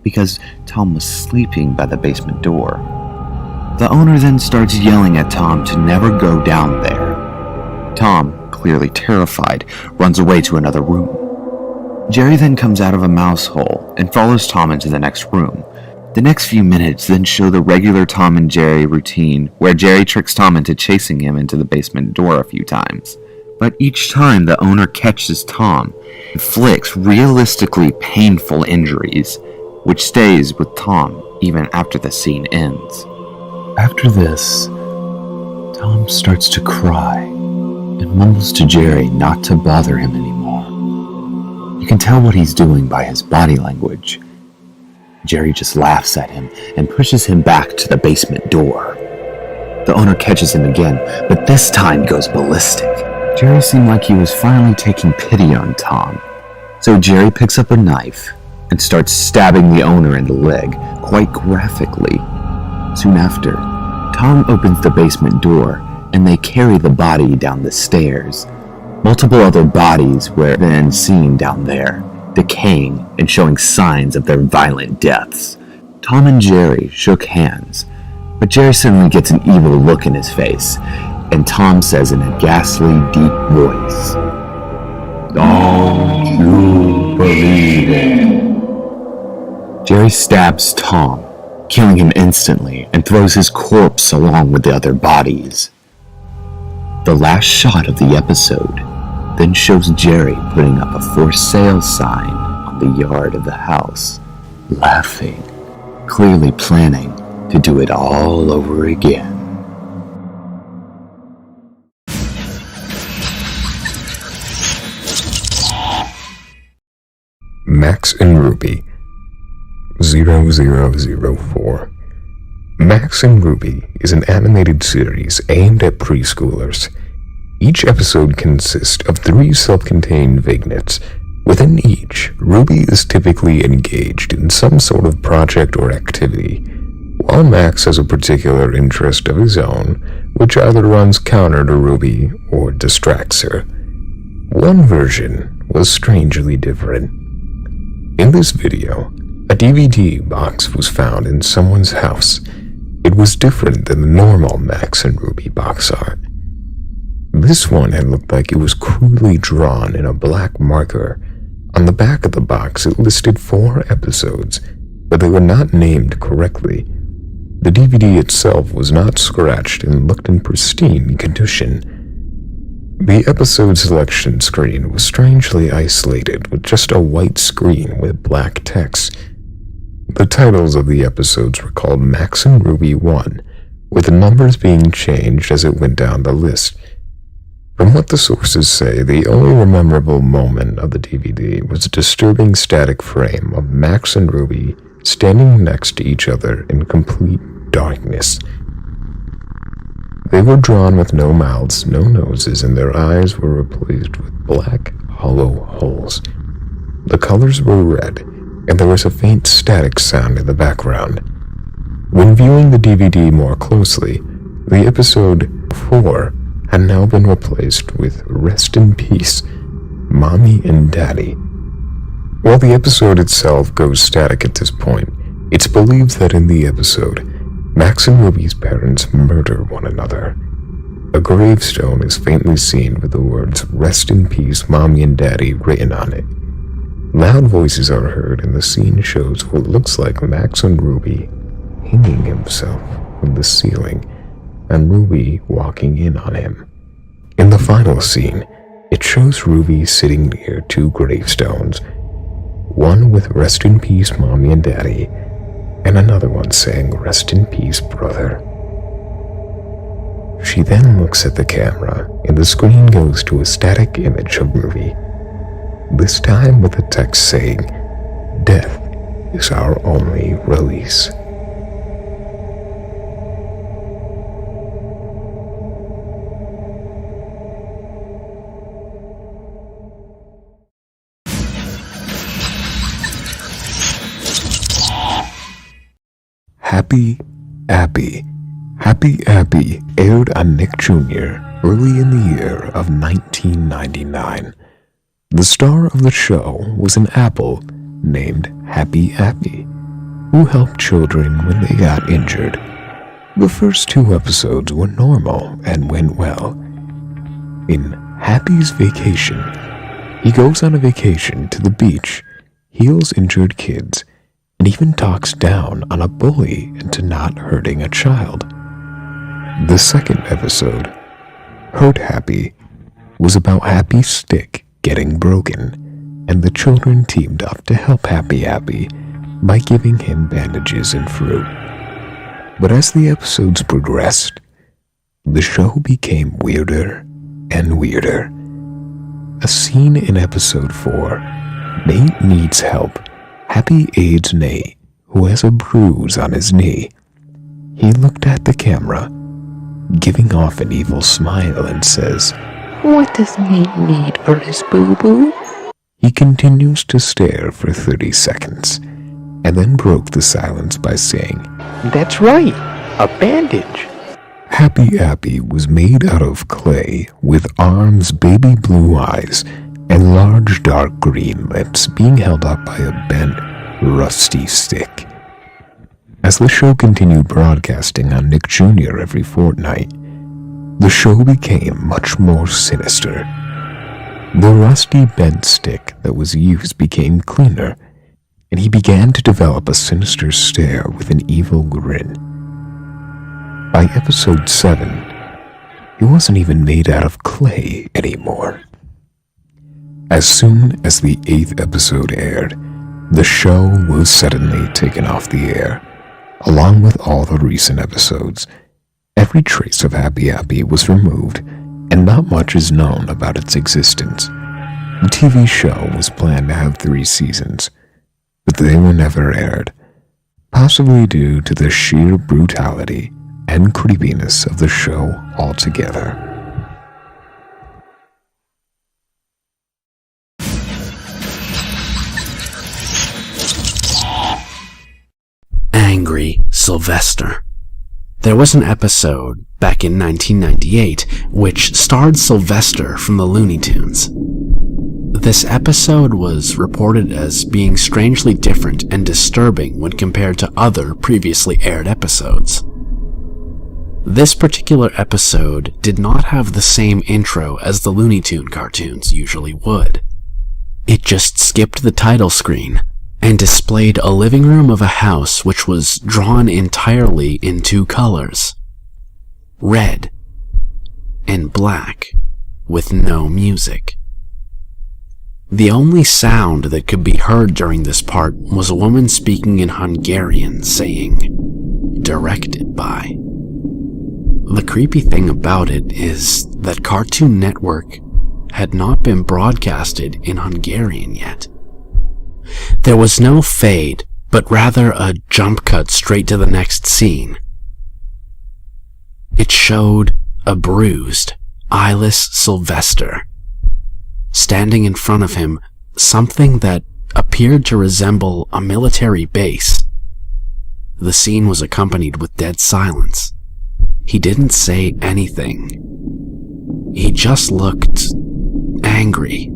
because Tom was sleeping by the basement door. The owner then starts yelling at Tom to never go down there. Tom, clearly terrified, runs away to another room. Jerry then comes out of a mouse hole and follows Tom into the next room. The next few minutes then show the regular Tom and Jerry routine, where Jerry tricks Tom into chasing him into the basement door a few times. But each time the owner catches Tom, inflicts realistically painful injuries, which stays with Tom even after the scene ends. After this, Tom starts to cry and mumbles to Jerry not to bother him anymore. You can tell what he's doing by his body language. Jerry just laughs at him and pushes him back to the basement door. The owner catches him again, but this time goes ballistic. Jerry seemed like he was finally taking pity on Tom. So Jerry picks up a knife and starts stabbing the owner in the leg, quite graphically. Soon after, Tom opens the basement door and they carry the body down the stairs. Multiple other bodies were then seen down there, decaying and showing signs of their violent deaths. Tom and Jerry shook hands, but Jerry suddenly gets an evil look in his face, and Tom says in a ghastly, deep voice, "Don't you believe it?" Jerry stabs Tom, killing him instantly, and throws his corpse along with the other bodies. The last shot of the episode then shows Jerry putting up a for sale sign on the yard of the house, laughing, clearly planning to do it all over again. Max and Ruby 0004. Max and Ruby is an animated series aimed at preschoolers. Each episode consists of 3 self-contained vignettes. Within each, Ruby is typically engaged in some sort of project or activity, while Max has a particular interest of his own, which either runs counter to Ruby or distracts her. One version was strangely different. In this video, a DVD box was found in someone's house. It was different than the normal Max and Ruby box art. This one had looked like it was crudely drawn in a black marker. On the back of the box it listed 4 episodes, but they were not named correctly. The DVD itself was not scratched and looked in pristine condition. The episode selection screen was strangely isolated, with just a white screen with black text. The titles of the episodes were called Max and Ruby 1, with the numbers being changed as it went down the list. From what the sources say, the only memorable moment of the DVD was a disturbing static frame of Max and Ruby standing next to each other in complete darkness. They were drawn with no mouths, no noses, and their eyes were replaced with black, hollow holes. The colors were red, and there was a faint static sound in the background. When viewing the DVD more closely, the episode 4 had now been replaced with Rest in Peace, Mommy and Daddy. While the episode itself goes static at this point, it's believed that in the episode, Max and Ruby's parents murder one another. A gravestone is faintly seen with the words Rest in Peace, Mommy and Daddy written on it. Loud voices are heard, and the scene shows what looks like Max and Ruby hanging himself from the ceiling, and Ruby walking in on him. In the final scene, it shows Ruby sitting near 2 gravestones, one with Rest in Peace, Mommy and Daddy, and another one saying Rest in Peace, Brother. She then looks at the camera, and the screen goes to a static image of Ruby, this time with the text saying, "Death is our only release." Happy Appy. Happy Appy aired on Nick Jr. early in the year of 1999. The star of the show was an apple named Happy Appy, who helped children when they got injured. The first 2 episodes were normal and went well. In Happy's Vacation, he goes on a vacation to the beach, heals injured kids, and even talks down on a bully into not hurting a child. The second episode, Hurt Happy, was about Happy's stick getting broken, and the children teamed up to help Happy Appy by giving him bandages and fruit. But as the episodes progressed, the show became weirder and weirder. A scene in episode 4, Nate needs help. Happy aids Nate, who has a bruise on his knee. He looked at the camera, giving off an evil smile, and says, "What does Nate need for his boo-boo?" He continues to stare for 30 seconds, and then broke the silence by saying, "That's right, a bandage." Happy Appy was made out of clay with arms, baby blue eyes, and large dark green lips being held up by a bent, rusty stick. As the show continued broadcasting on Nick Jr. every fortnight, the show became much more sinister. The rusty bent stick that was used became cleaner, and he began to develop a sinister stare with an evil grin. By episode 7, he wasn't even made out of clay anymore. As soon as the 8th episode aired, the show was suddenly taken off the air, along with all the recent episodes. Every trace of Happy Appy was removed, and not much is known about its existence. The TV show was planned to have 3 seasons, but they were never aired, possibly due to the sheer brutality and creepiness of the show altogether. Angry Sylvester. There was an episode back in 1998 which starred Sylvester from the Looney Tunes. This episode was reported as being strangely different and disturbing when compared to other previously aired episodes. This particular episode did not have the same intro as the Looney Tune cartoons usually would. It just skipped the title screen and displayed a living room of a house which was drawn entirely in 2 colors, red and black, with no music. The only sound that could be heard during this part was a woman speaking in Hungarian saying, "Directed by." The creepy thing about it is that Cartoon Network had not been broadcasted in Hungarian yet. There was no fade, but rather a jump cut straight to the next scene. It showed a bruised, eyeless Sylvester, standing in front of him something that appeared to resemble a military base. The scene was accompanied with dead silence. He didn't say anything. He just looked angry.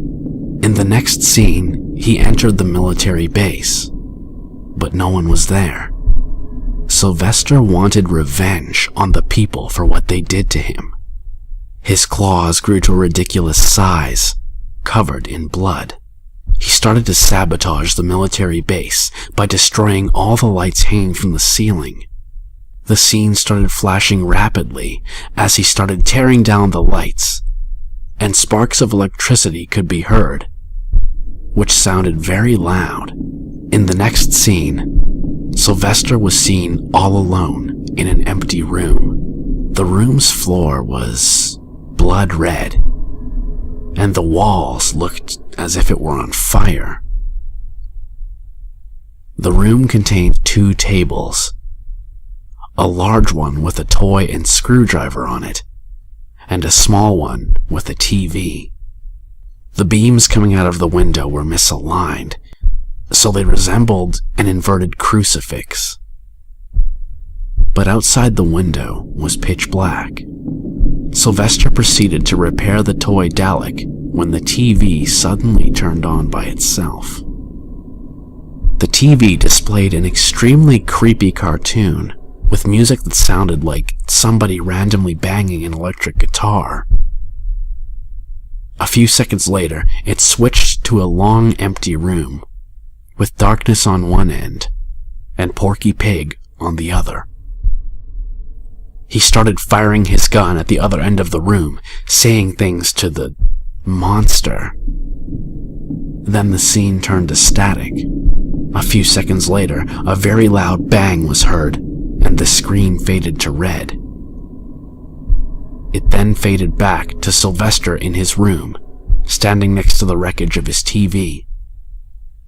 In the next scene, he entered the military base, but no one was there. Sylvester wanted revenge on the people for what they did to him. His claws grew to a ridiculous size, covered in blood. He started to sabotage the military base by destroying all the lights hanging from the ceiling. The scene started flashing rapidly as he started tearing down the lights, and sparks of electricity could be heard, which sounded very loud. In the next scene, Sylvester was seen all alone in an empty room. The room's floor was blood red, and the walls looked as if it were on fire. The room contained 2 tables, a large one with a toy and screwdriver on it, and a small one with a TV. The beams coming out of the window were misaligned, so they resembled an inverted crucifix. but outside the window was pitch black. Sylvester proceeded to repair the toy Dalek when the TV suddenly turned on by itself. The TV displayed an extremely creepy cartoon with music that sounded like somebody randomly banging an electric guitar. A few seconds later, it switched to a long, empty room, with darkness on one end and Porky Pig on the other. He started firing his gun at the other end of the room, saying things to the monster. Then the scene turned to static. A few seconds later, a very loud bang was heard, and the screen faded to red. It then faded back to Sylvester in his room, standing next to the wreckage of his TV,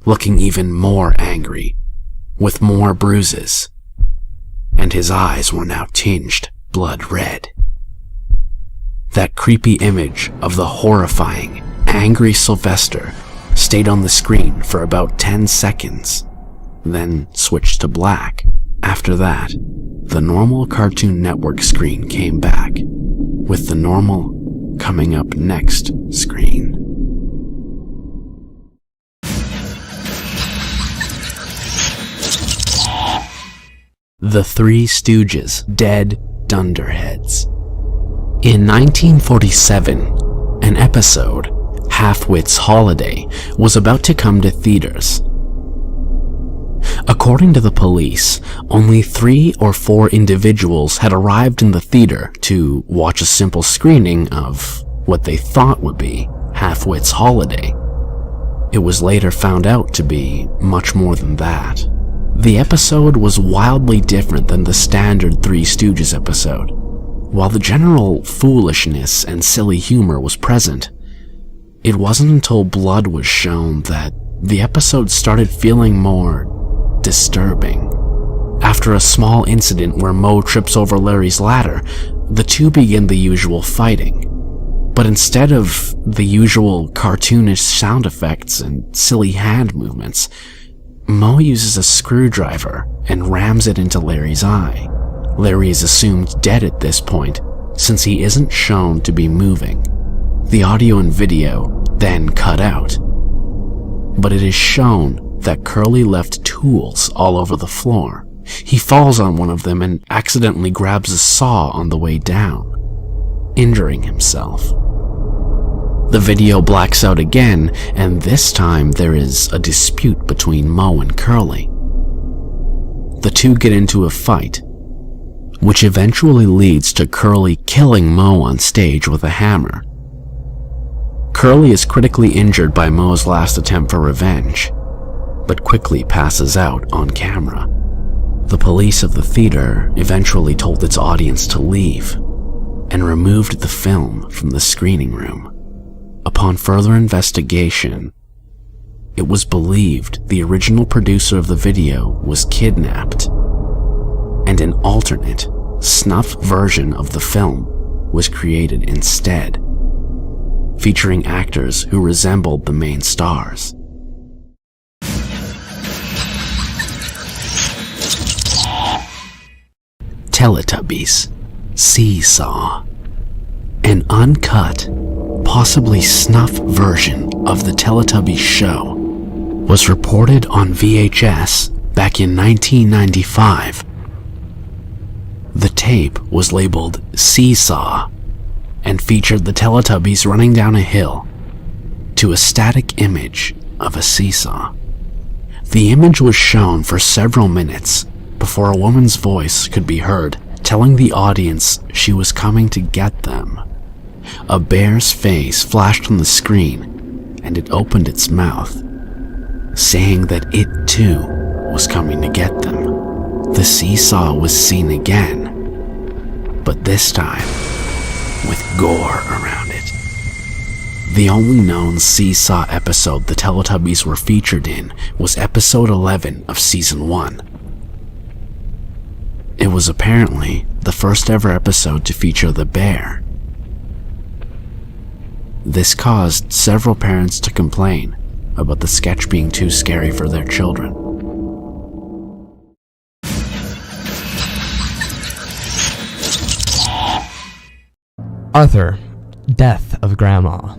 looking even more angry, with more bruises, and his eyes were now tinged blood red. That creepy image of the horrifying, angry Sylvester stayed on the screen for about 10 seconds, then switched to black. After that, the normal Cartoon Network screen came back, with the normal coming up next screen. The Three Stooges, Dead Dunderheads. In 1947, an episode, Half-Wit's Holiday, was about to come to theaters. According to the police, only 3 or 4 individuals had arrived in the theater to watch a simple screening of what they thought would be Half-Wit's Holiday. It was later found out to be much more than that. The episode was wildly different than the standard Three Stooges episode. While the general foolishness and silly humor was present, it wasn't until blood was shown that the episode started feeling more disturbing. After a small incident where Moe trips over Larry's ladder, the two begin the usual fighting. But instead of the usual cartoonish sound effects and silly hand movements, Moe uses a screwdriver and rams it into Larry's eye. Larry is assumed dead at this point, since he isn't shown to be moving. The audio and video then cut out. But it is shown that Curly left tools all over the floor. He falls on one of them and accidentally grabs a saw on the way down, injuring himself. The video blacks out again, and this time there is a dispute between Moe and Curly. The two get into a fight, which eventually leads to Curly killing Moe on stage with a hammer. Curly is critically injured by Moe's last attempt for revenge, but quickly passes out on camera. The police of the theater eventually told its audience to leave and removed the film from the screening room. Upon further investigation, it was believed the original producer of the video was kidnapped, and an alternate, snuff version of the film was created instead, featuring actors who resembled the main stars. Teletubbies, Seesaw. An uncut, possibly snuff version of the Teletubbies show was reported on VHS back in 1995. The tape was labeled Seesaw and featured the Teletubbies running down a hill to a static image of a seesaw. The image was shown for several minutes before a woman's voice could be heard telling the audience she was coming to get them. A bear's face flashed on the screen, and it opened its mouth, saying that it too was coming to get them. The seesaw was seen again, but this time with gore around it. The only known Seesaw episode the Teletubbies were featured in was episode 11 of season 1. It was apparently the first ever episode to feature the bear. This caused several parents to complain about the sketch being too scary for their children. Arthur, Death of Grandma.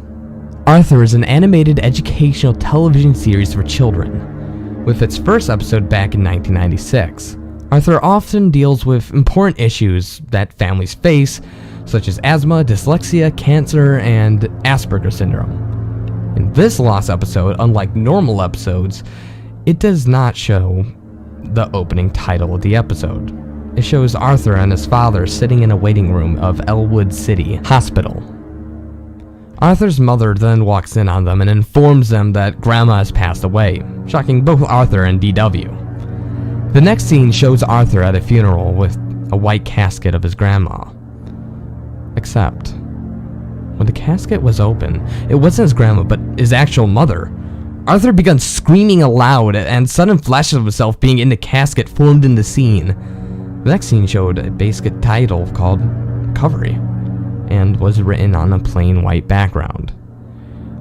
Arthur is an animated educational television series for children. With its first episode back in 1996, Arthur often deals with important issues that families face, such as asthma, dyslexia, cancer, and Asperger's syndrome. In this lost episode, unlike normal episodes, it does not show the opening title of the episode. It shows Arthur and his father sitting in a waiting room of Elwood City Hospital. Arthur's mother then walks in on them and informs them that Grandma has passed away, shocking both Arthur and DW. The next scene shows Arthur at a funeral with a white casket of his grandma. Except, when the casket was open, it wasn't his grandma, but his actual mother. Arthur began screaming aloud, and sudden flashes of himself being in the casket formed in the scene. The next scene showed a basic title called Recovery, and was written on a plain white background.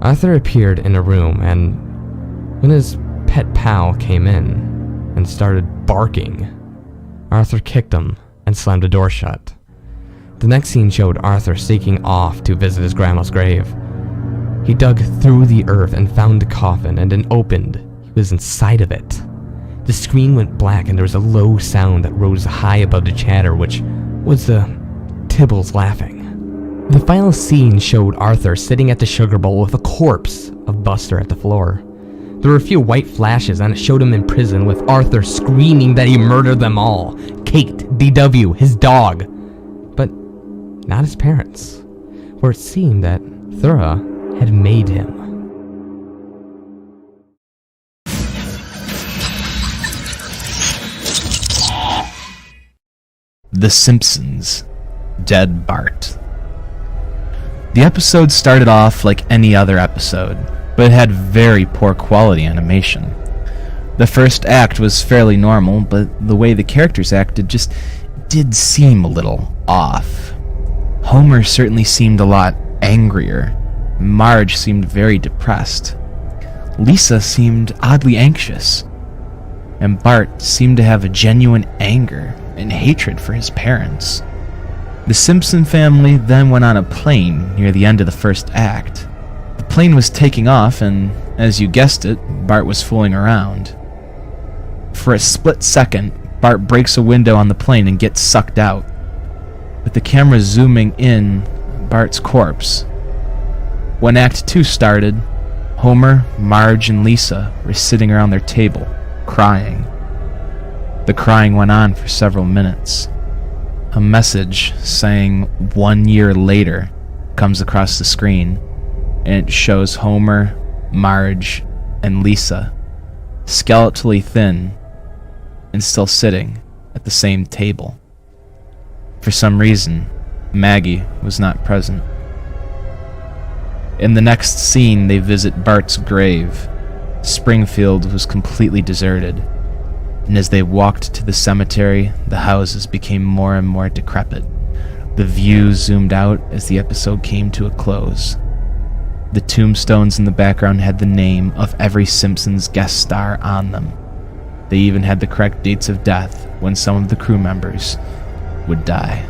Arthur appeared in a room, and when his pet pal came in and started barking, Arthur kicked him and slammed the door shut. The next scene showed Arthur sneaking off to visit his grandma's grave. He dug through the earth and found the coffin, and then opened. He was inside of it. The screen went black, and there was a low sound that rose high above the chatter, which was the Tibbles laughing. The final scene showed Arthur sitting at the sugar bowl with a corpse of Buster at the floor. There were a few white flashes, and it showed him in prison with Arthur screaming that he murdered them all. Kate, DW, his dog. But not his parents, for it seemed that Thura had made him. The Simpsons. Dead Bart. The episode started off like any other episode, but it had very poor quality animation. The first act was fairly normal, but the way the characters acted just did seem a little off. Homer certainly seemed a lot angrier. Marge seemed very depressed. Lisa seemed oddly anxious. And Bart seemed to have a genuine anger and hatred for his parents. The Simpson family then went on a plane near the end of the first act. The plane was taking off, and as you guessed it, Bart was fooling around. For a split second, Bart breaks a window on the plane and gets sucked out, with the camera zooming in Bart's corpse. When Act 2 started, Homer, Marge, and Lisa were sitting around their table, crying. The crying went on for several minutes. A message saying 1 year later comes across the screen, and it shows Homer, Marge, and Lisa, skeletally thin, and still sitting at the same table. For some reason, Maggie was not present. In the next scene, they visit Bart's grave. Springfield was completely deserted, and as they walked to the cemetery, the houses became more and more decrepit. The view zoomed out as the episode came to a close. The tombstones in the background had the name of every Simpsons guest star on them. They even had the correct dates of death when some of the crew members would die.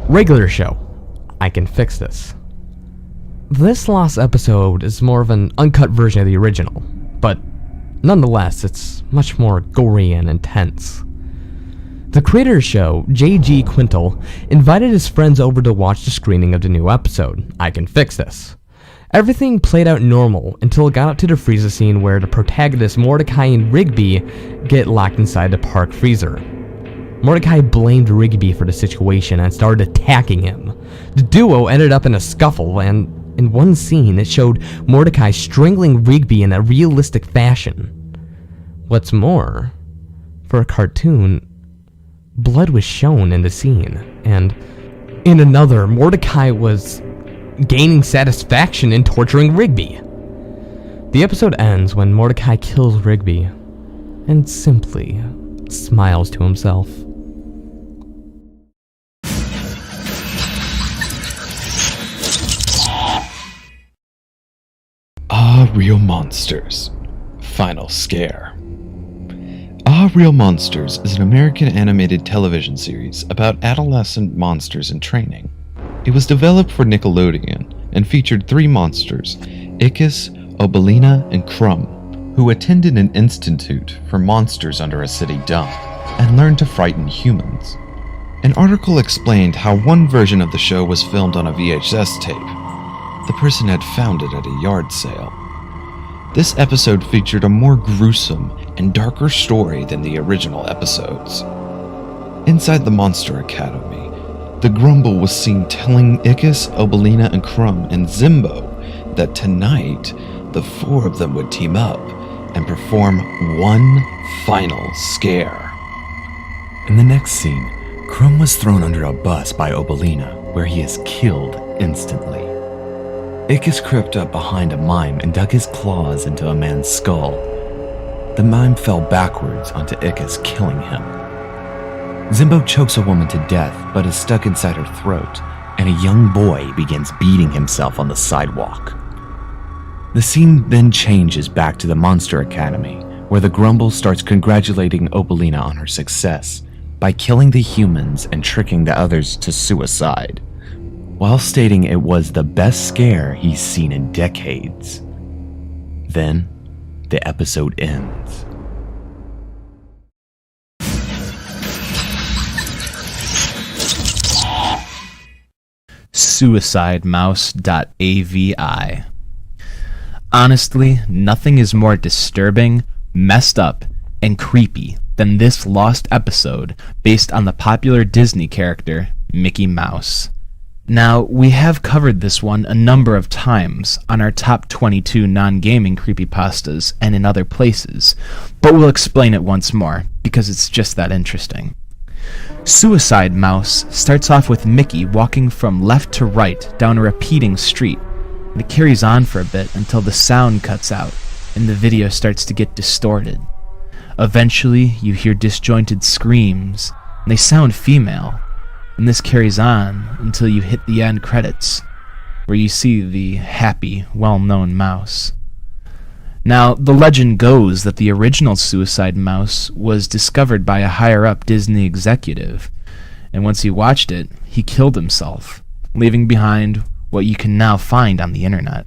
Regular show. I Can Fix This. This lost episode is more of an uncut version of the original, but nonetheless, it's much more gory and intense. The creator of the show, J.G. Quintal, invited his friends over to watch the screening of the new episode, I Can Fix This. Everything played out normal until it got up to the freezer scene where the protagonists Mordecai and Rigby get locked inside the park freezer. Mordecai blamed Rigby for the situation and started attacking him. The duo ended up in a scuffle, and in one scene it showed Mordecai strangling Rigby in a realistic fashion. What's more, for a cartoon, blood was shown in the scene, and in another, Mordecai was gaining satisfaction in torturing Rigby. The episode ends when Mordecai kills Rigby and simply smiles to himself. Real Monsters. Final Scare. Real Monsters is an American animated television series about adolescent monsters in training. It was developed for Nickelodeon and featured 3 monsters, Ickis, Obelina, and Crumb, who attended an institute for monsters under a city dump and learned to frighten humans. An article explained how one version of the show was filmed on a VHS tape. The person had found it at a yard sale. This episode featured a more gruesome and darker story than the original episodes. Inside the Monster Academy, the Grumble was seen telling Ickis, Obelina, and Crumb and Zimbo that tonight the 4 of them would team up and perform one final scare. In the next scene, Crumb was thrown under a bus by Obelina, where he is killed instantly. Ickis crept up behind a mime and dug his claws into a man's skull. The mime fell backwards onto Ickis, killing him. Zimbo chokes a woman to death, but is stuck inside her throat, and a young boy begins beating himself on the sidewalk. The scene then changes back to the Monster Academy, where the Grumble starts congratulating Obelina on her success by killing the humans and tricking the others to suicide, while stating it was the best scare he's seen in decades. Then, the episode ends. SuicideMouse.avi. Honestly, nothing is more disturbing, messed up, and creepy than this lost episode based on the popular Disney character Mickey Mouse. Now, we have covered this one a number of times on our top 22 non-gaming creepypastas and in other places, but we'll explain it once more because it's just that interesting. Suicide Mouse starts off with Mickey walking from left to right down a repeating street, and it carries on for a bit until the sound cuts out and the video starts to get distorted. Eventually, you hear disjointed screams, and they sound female, and this carries on until you hit the end credits, where you see the happy, well-known mouse. Now, the legend goes that the original Suicide Mouse was discovered by a higher-up Disney executive, and once he watched it, he killed himself, leaving behind what you can now find on the internet.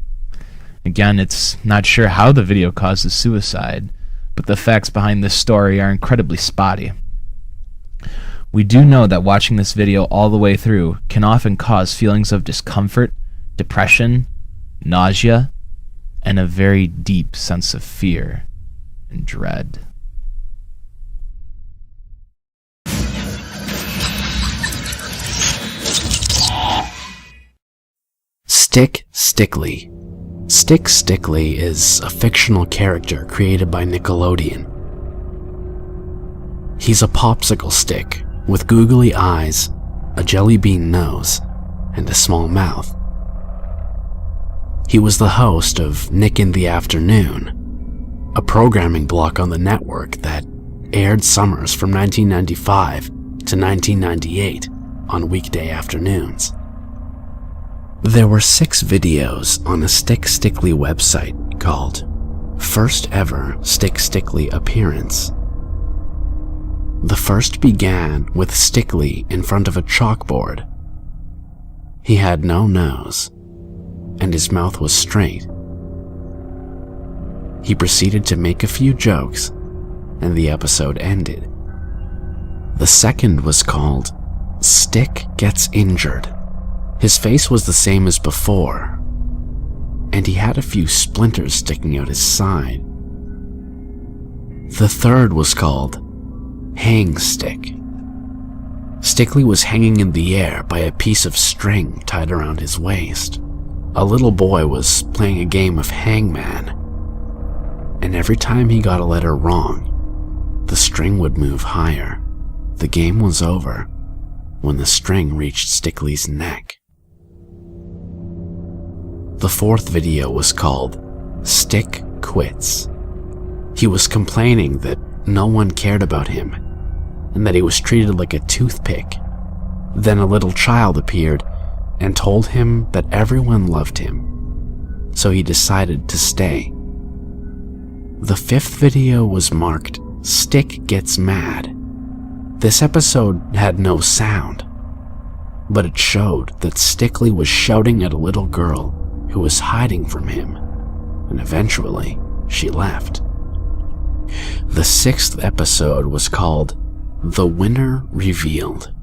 Again, it's not sure how the video causes suicide, but the facts behind this story are incredibly spotty. We do know that watching this video all the way through can often cause feelings of discomfort, depression, nausea, and a very deep sense of fear and dread. Stick Stickly. Stick Stickly is a fictional character created by Nickelodeon. He's a popsicle stick with googly eyes, a jelly bean nose, and a small mouth. He was the host of Nick in the Afternoon, a programming block on the network that aired summers from 1995 to 1998 on weekday afternoons. There were 6 videos on a Stick Stickly website called First Ever Stick Stickly Appearance. The first began with Stickly in front of a chalkboard. He had no nose, and his mouth was straight. He proceeded to make a few jokes, and the episode ended. The second was called Stick Gets Injured. His face was the same as before, and he had a few splinters sticking out his side. The third was called Hang Stick. Stickly was hanging in the air by a piece of string tied around his waist. A little boy was playing a game of hangman, and every time he got a letter wrong, the string would move higher. The game was over when the string reached Stickly's neck. The fourth video was called Stick Quits. He was complaining that no one cared about him and that he was treated like a toothpick. Then a little child appeared and told him that everyone loved him, so he decided to stay. The 5th video was marked Stick Gets Mad. This episode had no sound, but it showed that Stickley was shouting at a little girl who was hiding from him, and eventually she left. The 6th episode was called The Winner Revealed.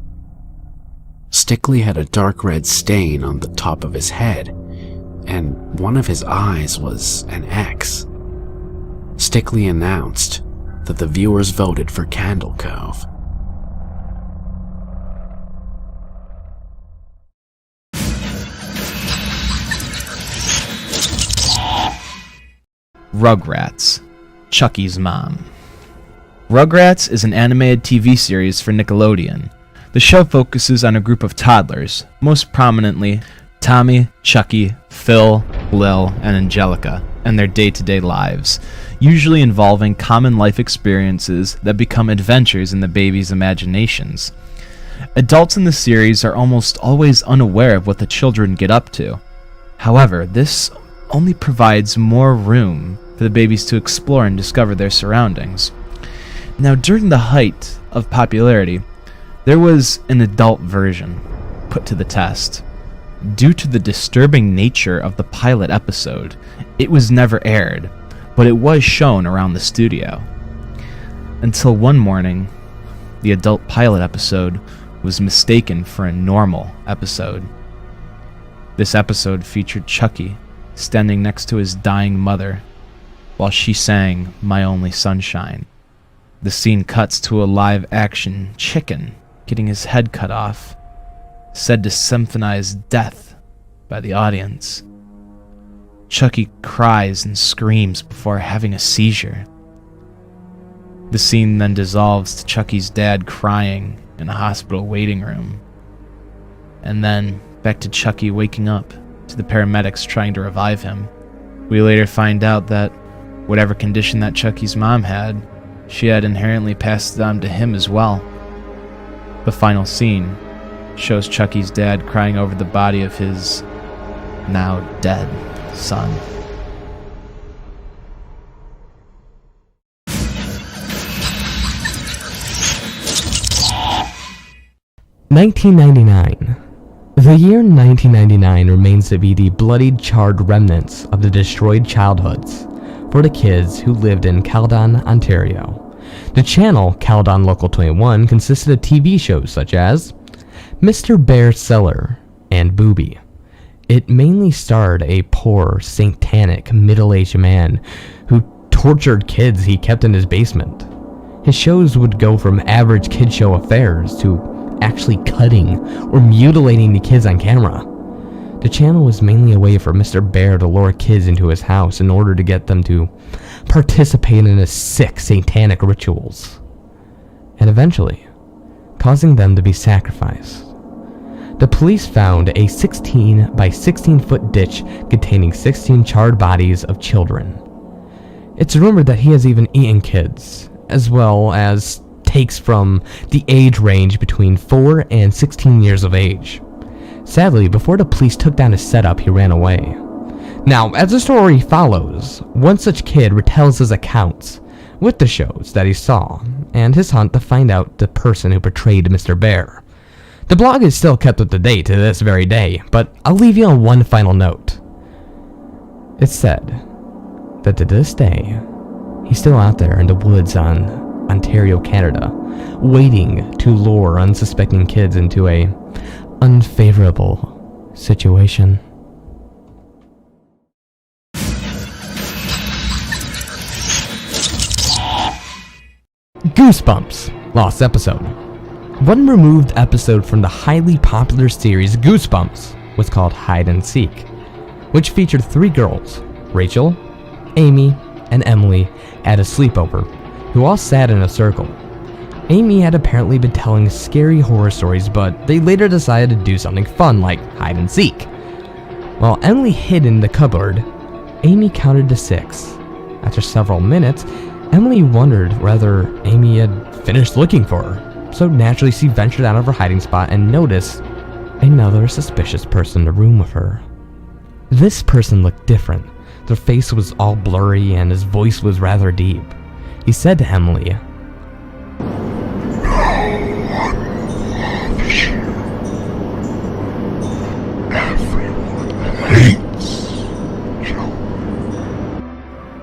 Stickley had a dark red stain on the top of his head, and one of his eyes was an X. Stickley announced that the viewers voted for Candle Cove. Rugrats, Chucky's mom. Rugrats is an animated TV series for Nickelodeon. The show focuses on a group of toddlers, most prominently Tommy, Chucky, Phil, Lil, and Angelica, and their day-to-day lives, usually involving common life experiences that become adventures in the babies' imaginations. Adults in the series are almost always unaware of what the children get up to. However, this only provides more room for the babies to explore and discover their surroundings. Now, during the height of popularity, there was an adult version put to the test. Due to the disturbing nature of the pilot episode, it was never aired, but it was shown around the studio. Until one morning, the adult pilot episode was mistaken for a normal episode. This episode featured Chucky standing next to his dying mother while she sang My Only Sunshine. The scene cuts to a live-action chicken getting his head cut off, said to symphonize death by the audience. Chucky cries and screams before having a seizure. The scene then dissolves to Chucky's dad crying in a hospital waiting room, and then back to Chucky waking up to the paramedics trying to revive him. We later find out that whatever condition that Chucky's mom had, she had inherently passed it on to him as well. The final scene shows Chucky's dad crying over the body of his now dead son. (1999). The year 1999 remains to be the bloodied, charred remnants of the destroyed childhoods for the kids who lived in Caledon, Ontario. The channel, Caledon Local 21, consisted of TV shows such as Mr. Bear Cellar and Booby. It mainly starred a poor, satanic, middle-aged man who tortured kids he kept in his basement. His shows would go from average kid show affairs to actually cutting or mutilating the kids on camera. The channel was mainly a way for Mr. Bear to lure kids into his house in order to get them to participate in his sick, satanic rituals, and eventually causing them to be sacrificed. The police found a 16 by 16 foot ditch containing 16 charred bodies of children. It's rumored that he has even eaten kids, as well as takes from the age range between 4 and 16 years of age. Sadly, before the police took down his setup, he ran away. Now, as the story follows, one such kid retells his accounts with the shows that he saw, and his hunt to find out the person who portrayed Mr. Bear. The blog is still kept up to date to this very day, but I'll leave you on one final note. It's said that to this day, he's still out there in the woods on Ontario, Canada, waiting to lure unsuspecting kids into a unfavorable situation. Goosebumps, lost episode. One removed episode from the highly popular series Goosebumps was called Hide and Seek, which featured 3 girls, Rachel, Amy, and Emily, at a sleepover, who all sat in a circle. Amy had apparently been telling scary horror stories, but they later decided to do something fun like hide and seek. While Emily hid in the cupboard, Amy counted to 6. After several minutes, Emily wondered whether Amy had finished looking for her, so naturally she ventured out of her hiding spot and noticed another suspicious person in the room with her. This person looked different. Their face was all blurry and his voice was rather deep. He said to Emily,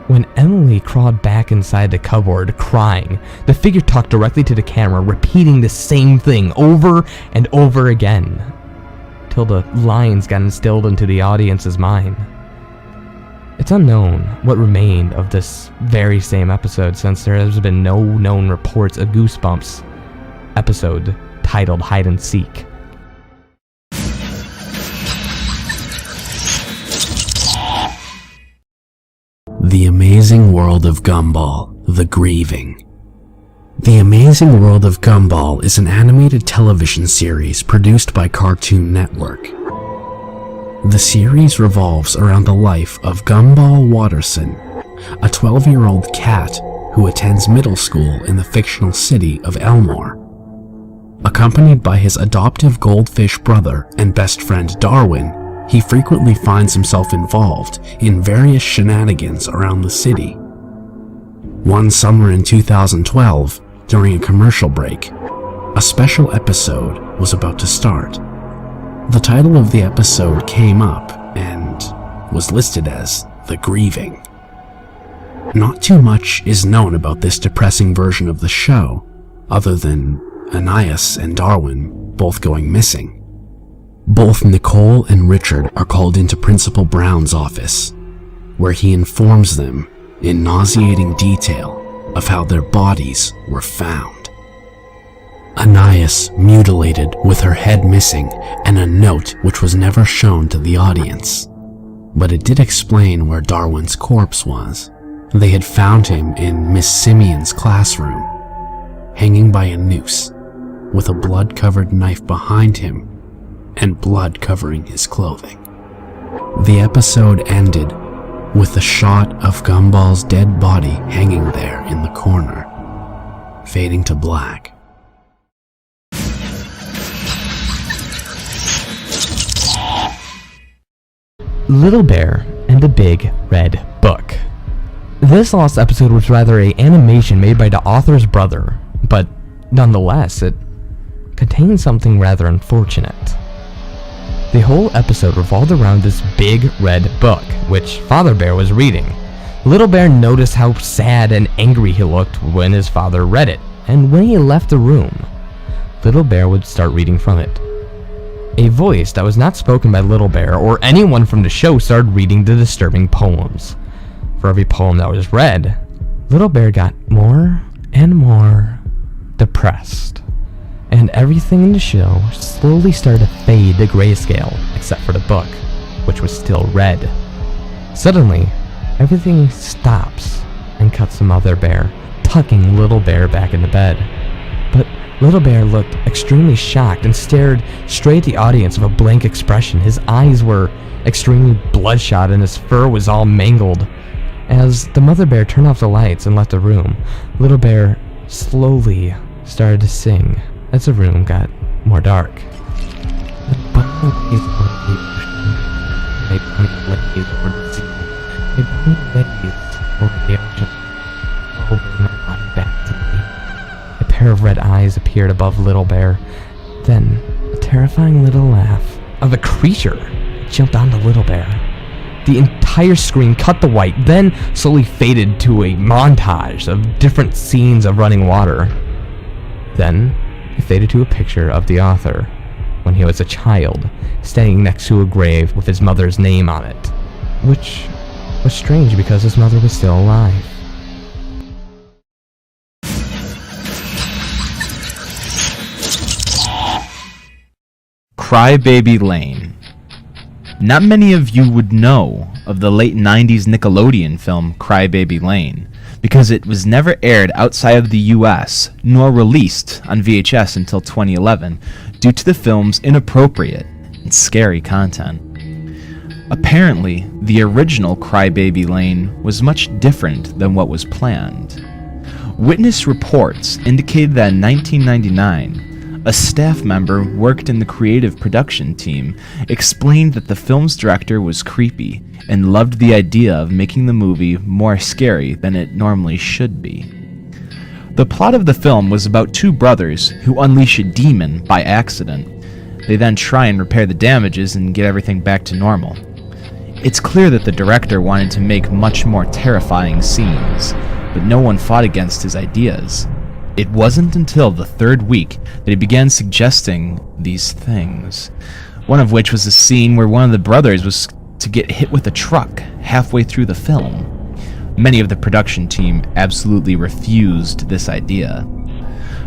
When Emily crawled back inside the cupboard, crying, the figure talked directly to the camera, repeating the same thing over and over again, till the lines got instilled into the audience's mind. It's unknown what remained of this very same episode, since there has been no known reports of Goosebumps episode titled Hide and Seek. The Amazing World of Gumball, The Grieving. The Amazing World of Gumball is an animated television series produced by Cartoon Network. The series revolves around the life of Gumball Watterson, a 12-year-old cat who attends middle school in the fictional city of Elmore. Accompanied by his adoptive goldfish brother and best friend Darwin, he frequently finds himself involved in various shenanigans around the city. One summer in 2012, during a commercial break, a special episode was about to start. The title of the episode came up and was listed as The Grieving. Not too much is known about this depressing version of the show, other than Anais and Darwin both going missing. Both Nicole and Richard are called into Principal Brown's office, where he informs them in nauseating detail of how their bodies were found. Anais mutilated with her head missing and a note which was never shown to the audience, but it did explain where Darwin's corpse was. They had found him in Miss Simeon's classroom, hanging by a noose, with a blood-covered knife behind him and blood covering his clothing. The episode ended with a shot of Gumball's dead body hanging there in the corner, fading to black. Little Bear and the Big Red Book. This last episode was rather an animation made by the author's brother, but nonetheless, it contained something rather unfortunate. The whole episode revolved around this big red book, which Father Bear was reading. Little Bear noticed how sad and angry he looked when his father read it, and when he left the room, Little Bear would start reading from it. A voice that was not spoken by Little Bear or anyone from the show started reading the disturbing poems. For every poem that was read, Little Bear got more and more depressed, and everything in the show slowly started to fade to grayscale, except for the book, which was still red. Suddenly, everything stops and cuts to Mother Bear, tucking Little Bear back into bed. But Little Bear looked extremely shocked and stared straight at the audience with a blank expression. His eyes were extremely bloodshot and his fur was all mangled. As the Mother Bear turned off the lights and left the room, Little Bear slowly started to sing as the room got more dark. A pair of red eyes appeared above Little Bear. Then, a terrifying little laugh of a creature jumped onto Little Bear. The entire screen cut to white, then slowly faded to a montage of different scenes of running water. Then, it faded to a picture of the author when he was a child, standing next to a grave with his mother's name on it, which was strange because his mother was still alive. Crybaby Lane. Not many of you would know of the late 90s Nickelodeon film Crybaby Lane, because it was never aired outside of the US, nor released on VHS until 2011, due to the film's inappropriate and scary content. Apparently, the original Crybaby Lane was much different than what was planned. Witness reports indicated that in 1999, a staff member who worked in the creative production team, explained that the film's director was creepy and loved the idea of making the movie more scary than it normally should be. The plot of the film was about two brothers who unleash a demon by accident. They then try and repair the damages and get everything back to normal. It's clear that the director wanted to make much more terrifying scenes, but no one fought against his ideas. It wasn't until the third week that he began suggesting these things, one of which was a scene where one of the brothers was to get hit with a truck halfway through the film. Many of the production team absolutely refused this idea.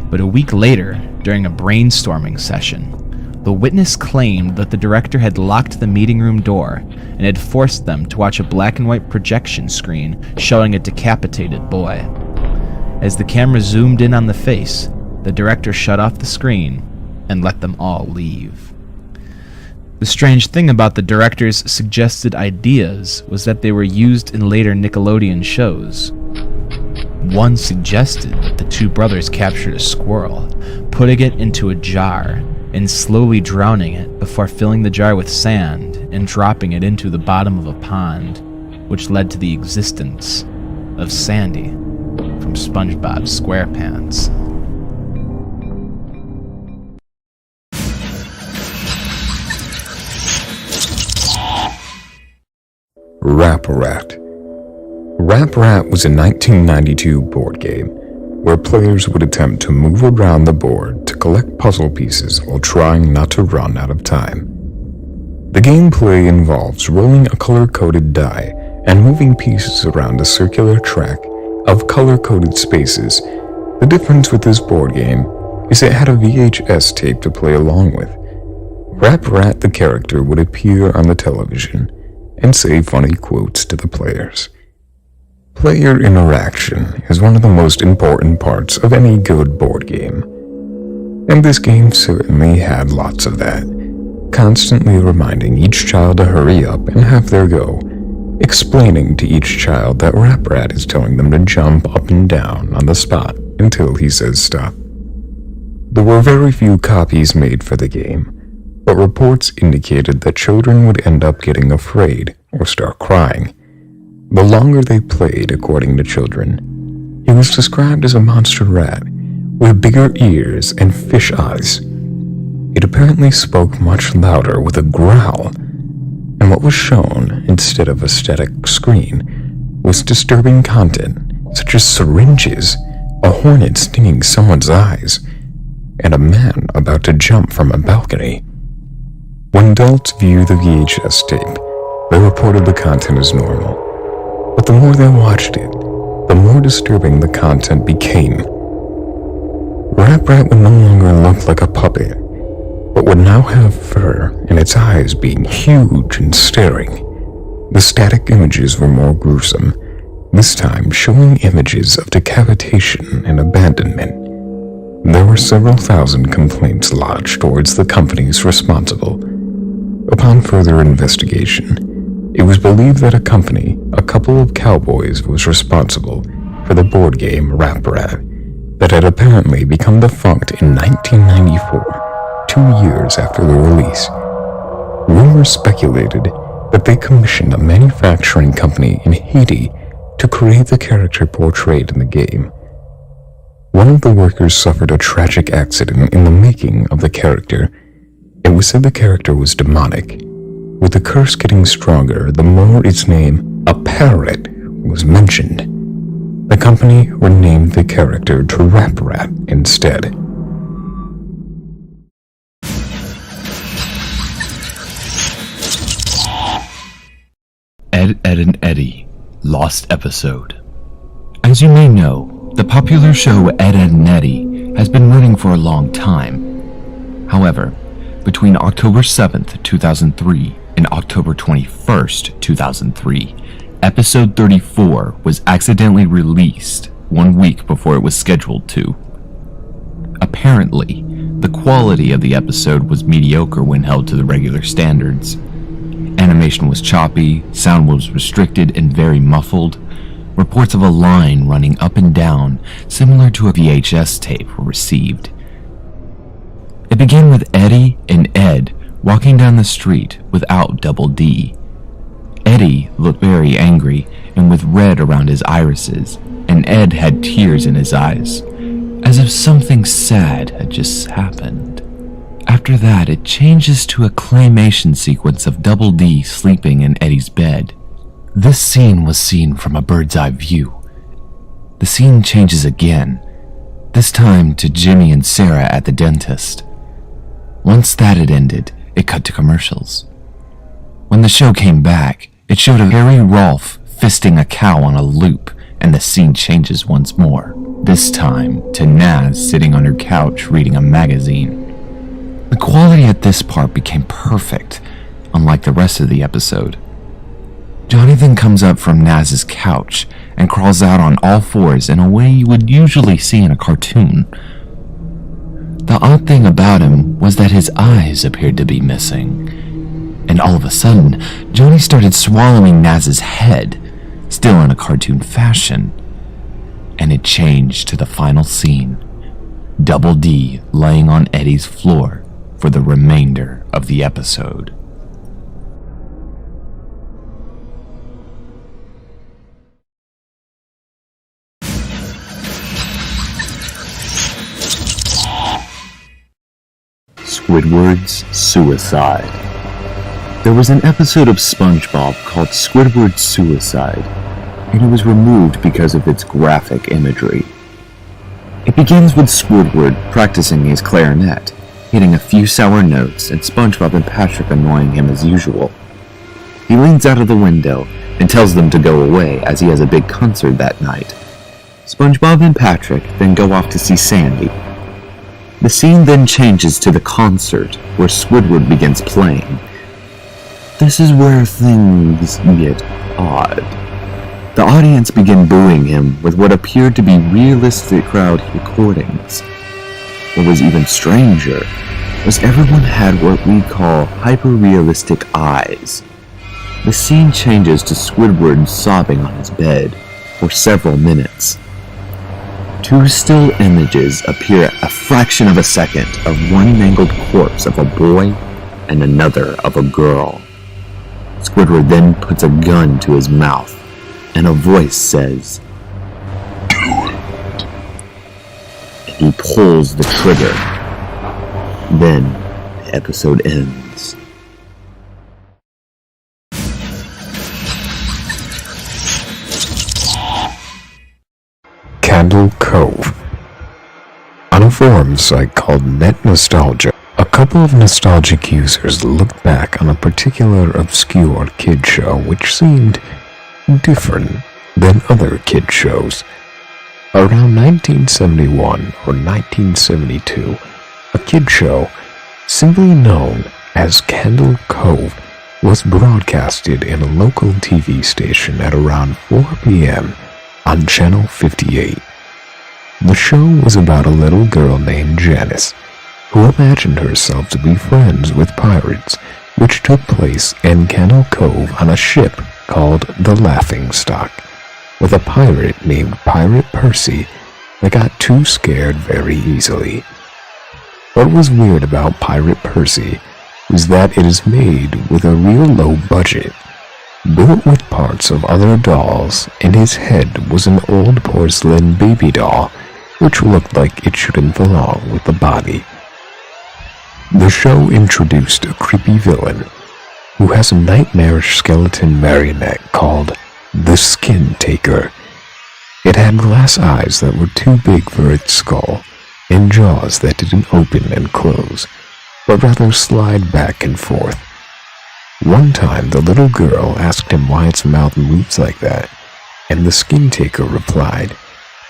But a week later, during a brainstorming session, the witness claimed that the director had locked the meeting room door and had forced them to watch a black and white projection screen showing a decapitated boy. As the camera zoomed in on the face, the director shut off the screen and let them all leave. The strange thing about the director's suggested ideas was that they were used in later Nickelodeon shows. One suggested that the two brothers captured a squirrel, putting it into a jar, and slowly drowning it before filling the jar with sand and dropping it into the bottom of a pond, which led to the existence of Sandy from SpongeBob SquarePants. Rap Rat. Rap Rat was a 1992 board game where players would attempt to move around the board to collect puzzle pieces while trying not to run out of time. The gameplay involves rolling a color-coded die and moving pieces around a circular track of color-coded spaces. The difference with this board game is it had a VHS tape to play along with. Rap Rat the character would appear on the television and say funny quotes to the players. Player interaction is one of the most important parts of any good board game, and this game certainly had lots of that, constantly reminding each child to hurry up and have their go, explaining to each child that Rap Rat is telling them to jump up and down on the spot until he says stop. There were very few copies made for the game, but reports indicated that children would end up getting afraid or start crying. The longer they played, according to children, he was described as a monster rat with bigger ears and fish eyes. It apparently spoke much louder with a growl, and what was shown instead of a static screen was disturbing content such as syringes, a hornet stinging someone's eyes, and a man about to jump from a balcony. When adults viewed the VHS tape, they reported the content as normal. But the more they watched it, the more disturbing the content became. Rap Rat would no longer look like a puppet, but would now have fur and its eyes being huge and staring. The static images were more gruesome, this time showing images of decapitation and abandonment. There were several thousand complaints lodged towards the companies responsible. Upon further investigation, it was believed that a couple of cowboys, was responsible for the board game Rap Rat that had apparently become defunct in 1994, 2 years after the release. Rumors speculated that they commissioned a manufacturing company in Haiti to create the character portrayed in the game. One of the workers suffered a tragic accident in the making of the character. It was said the character was demonic, with the curse getting stronger the more its name, a parrot, was mentioned. The company renamed the character to Rap Rat instead. Ed, Edd and Eddy, Lost Episode. As you may know, the popular show Ed, Edd and Eddy has been running for a long time. However, between October 7th, 2003 and October 21st, 2003, episode 34 was accidentally released 1 week before it was scheduled to. Apparently, the quality of the episode was mediocre when held to the regular standards. Animation was choppy, sound was restricted and very muffled. Reports of a line running up and down, similar to a VHS tape, were received. It began with Eddie and Ed walking down the street without Double D. Eddie looked very angry and with red around his irises, and Ed had tears in his eyes, as if something sad had just happened. After that, it changes to a claymation sequence of Double D sleeping in Eddie's bed. This scene was seen from a bird's eye view. The scene changes again, this time to Jimmy and Sarah at the dentist. Once that had ended, it cut to commercials. When the show came back, it showed a hairy Rolf fisting a cow on a loop, and the scene changes once more, this time to Naz sitting on her couch reading a magazine. The quality at this part became perfect, unlike the rest of the episode. Johnny then comes up from Naz's couch and crawls out on all fours in a way you would usually see in a cartoon. The odd thing about him was that his eyes appeared to be missing, and all of a sudden, Johnny started swallowing Naz's head, still in a cartoon fashion, and it changed to the final scene, Double D laying on Eddie's floor for the remainder of the episode. Squidward's Suicide. There was an episode of SpongeBob called Squidward's Suicide, and it was removed because of its graphic imagery. It begins with Squidward practicing his clarinet, hitting a few sour notes, and SpongeBob and Patrick annoying him as usual. He leans out of the window and tells them to go away as he has a big concert that night. SpongeBob and Patrick then go off to see Sandy. The scene then changes to the concert, where Squidward begins playing. This is where things get odd. The audience begin booing him with what appeared to be realistic crowd recordings. What was even stranger was everyone had what we call hyper-realistic eyes. The scene changes to Squidward sobbing on his bed for several minutes. Two still images appear a fraction of a second of one mangled corpse of a boy and another of a girl. Squidward then puts a gun to his mouth, and a voice says, "Do it." And he pulls the trigger. Then the episode ends. Candle Cove. On a forum site called Net Nostalgia, a couple of nostalgic users looked back on a particular obscure kid show which seemed different than other kid shows. Around 1971 or 1972, a kid show simply known as Candle Cove was broadcasted in a local TV station at around 4 p.m. on Channel 58. The show was about a little girl named Janice, who imagined herself to be friends with pirates, which took place in Candle Cove on a ship called the Laughingstock, with a pirate named Pirate Percy that got too scared very easily. What was weird about Pirate Percy was that it is made with a real low budget, built with parts of other dolls, and his head was an old porcelain baby doll, which looked like it shouldn't belong with the body. The show introduced a creepy villain who has a nightmarish skeleton marionette called the Skin Taker. It had glass eyes that were too big for its skull, and jaws that didn't open and close, but rather slide back and forth. One time the little girl asked him why its mouth moves like that, and the Skin Taker replied,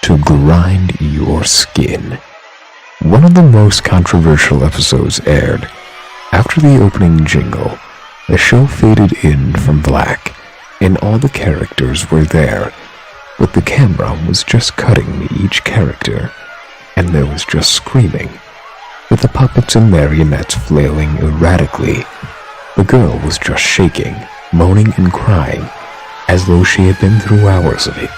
"To grind your skin." One of the most controversial episodes aired. After the opening jingle, the show faded in from black, and all the characters were there, but the camera was just cutting each character, and there was just screaming, with the puppets and marionettes flailing erratically. The girl was just shaking, moaning and crying, as though she had been through hours of it.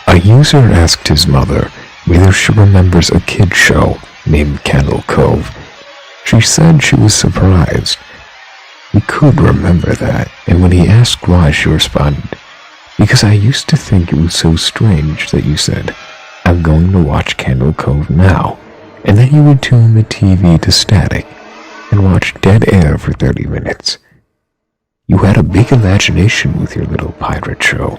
A user asked his mother whether she remembers a kid show named Candle Cove. She said she was surprised. We could remember that, and when he asked why, she responded, "Because I used to think it was so strange that you said, 'I'm going to watch Candle Cove now,' and then you would tune the TV to static and watch dead air for 30 minutes. You had a big imagination with your little pirate show."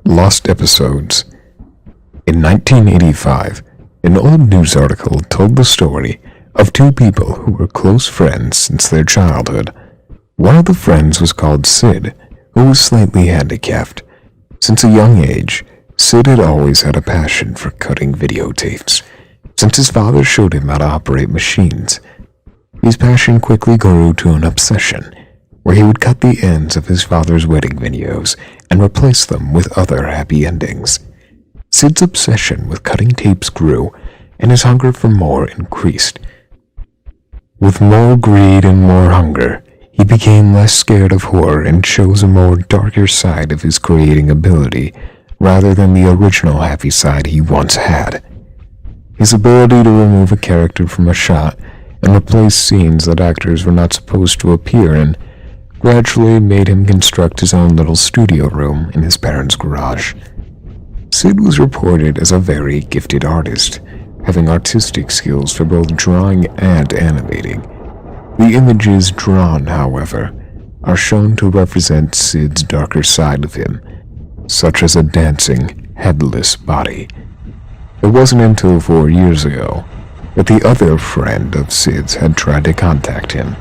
Lost episodes. In 1985, an old news article told the story of two people who were close friends since their childhood. One of the friends was called Sid, who was slightly handicapped. Since a young age, Sid had always had a passion for cutting videotapes, since his father showed him how to operate machines. His passion quickly grew to an obsession, where he would cut the ends of his father's wedding videos and replace them with other happy endings. Sid's obsession with cutting tapes grew, and his hunger for more increased. With more greed and more hunger, he became less scared of horror and chose a more darker side of his creating ability, rather than the original happy side he once had. His ability to remove a character from a shot and replace scenes that actors were not supposed to appear in gradually made him construct his own little studio room in his parents' garage. Sid was reported as a very gifted artist, having artistic skills for both drawing and animating. The images drawn, however, are shown to represent Sid's darker side of him, such as a dancing, headless body. It wasn't until 4 years ago that the other friend of Sid's had tried to contact him.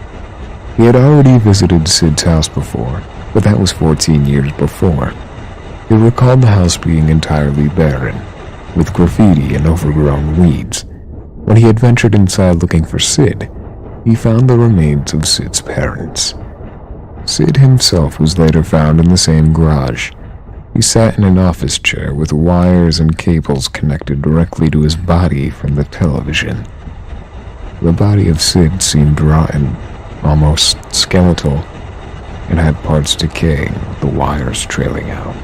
He had already visited Sid's house before, but that was 14 years before. He recalled the house being entirely barren, with graffiti and overgrown weeds. When he had ventured inside looking for Sid, he found the remains of Sid's parents. Sid himself was later found in the same garage. He sat in an office chair with wires and cables connected directly to his body from the television. The body of Sid seemed rotten, almost skeletal, and had parts decaying, the wires trailing out.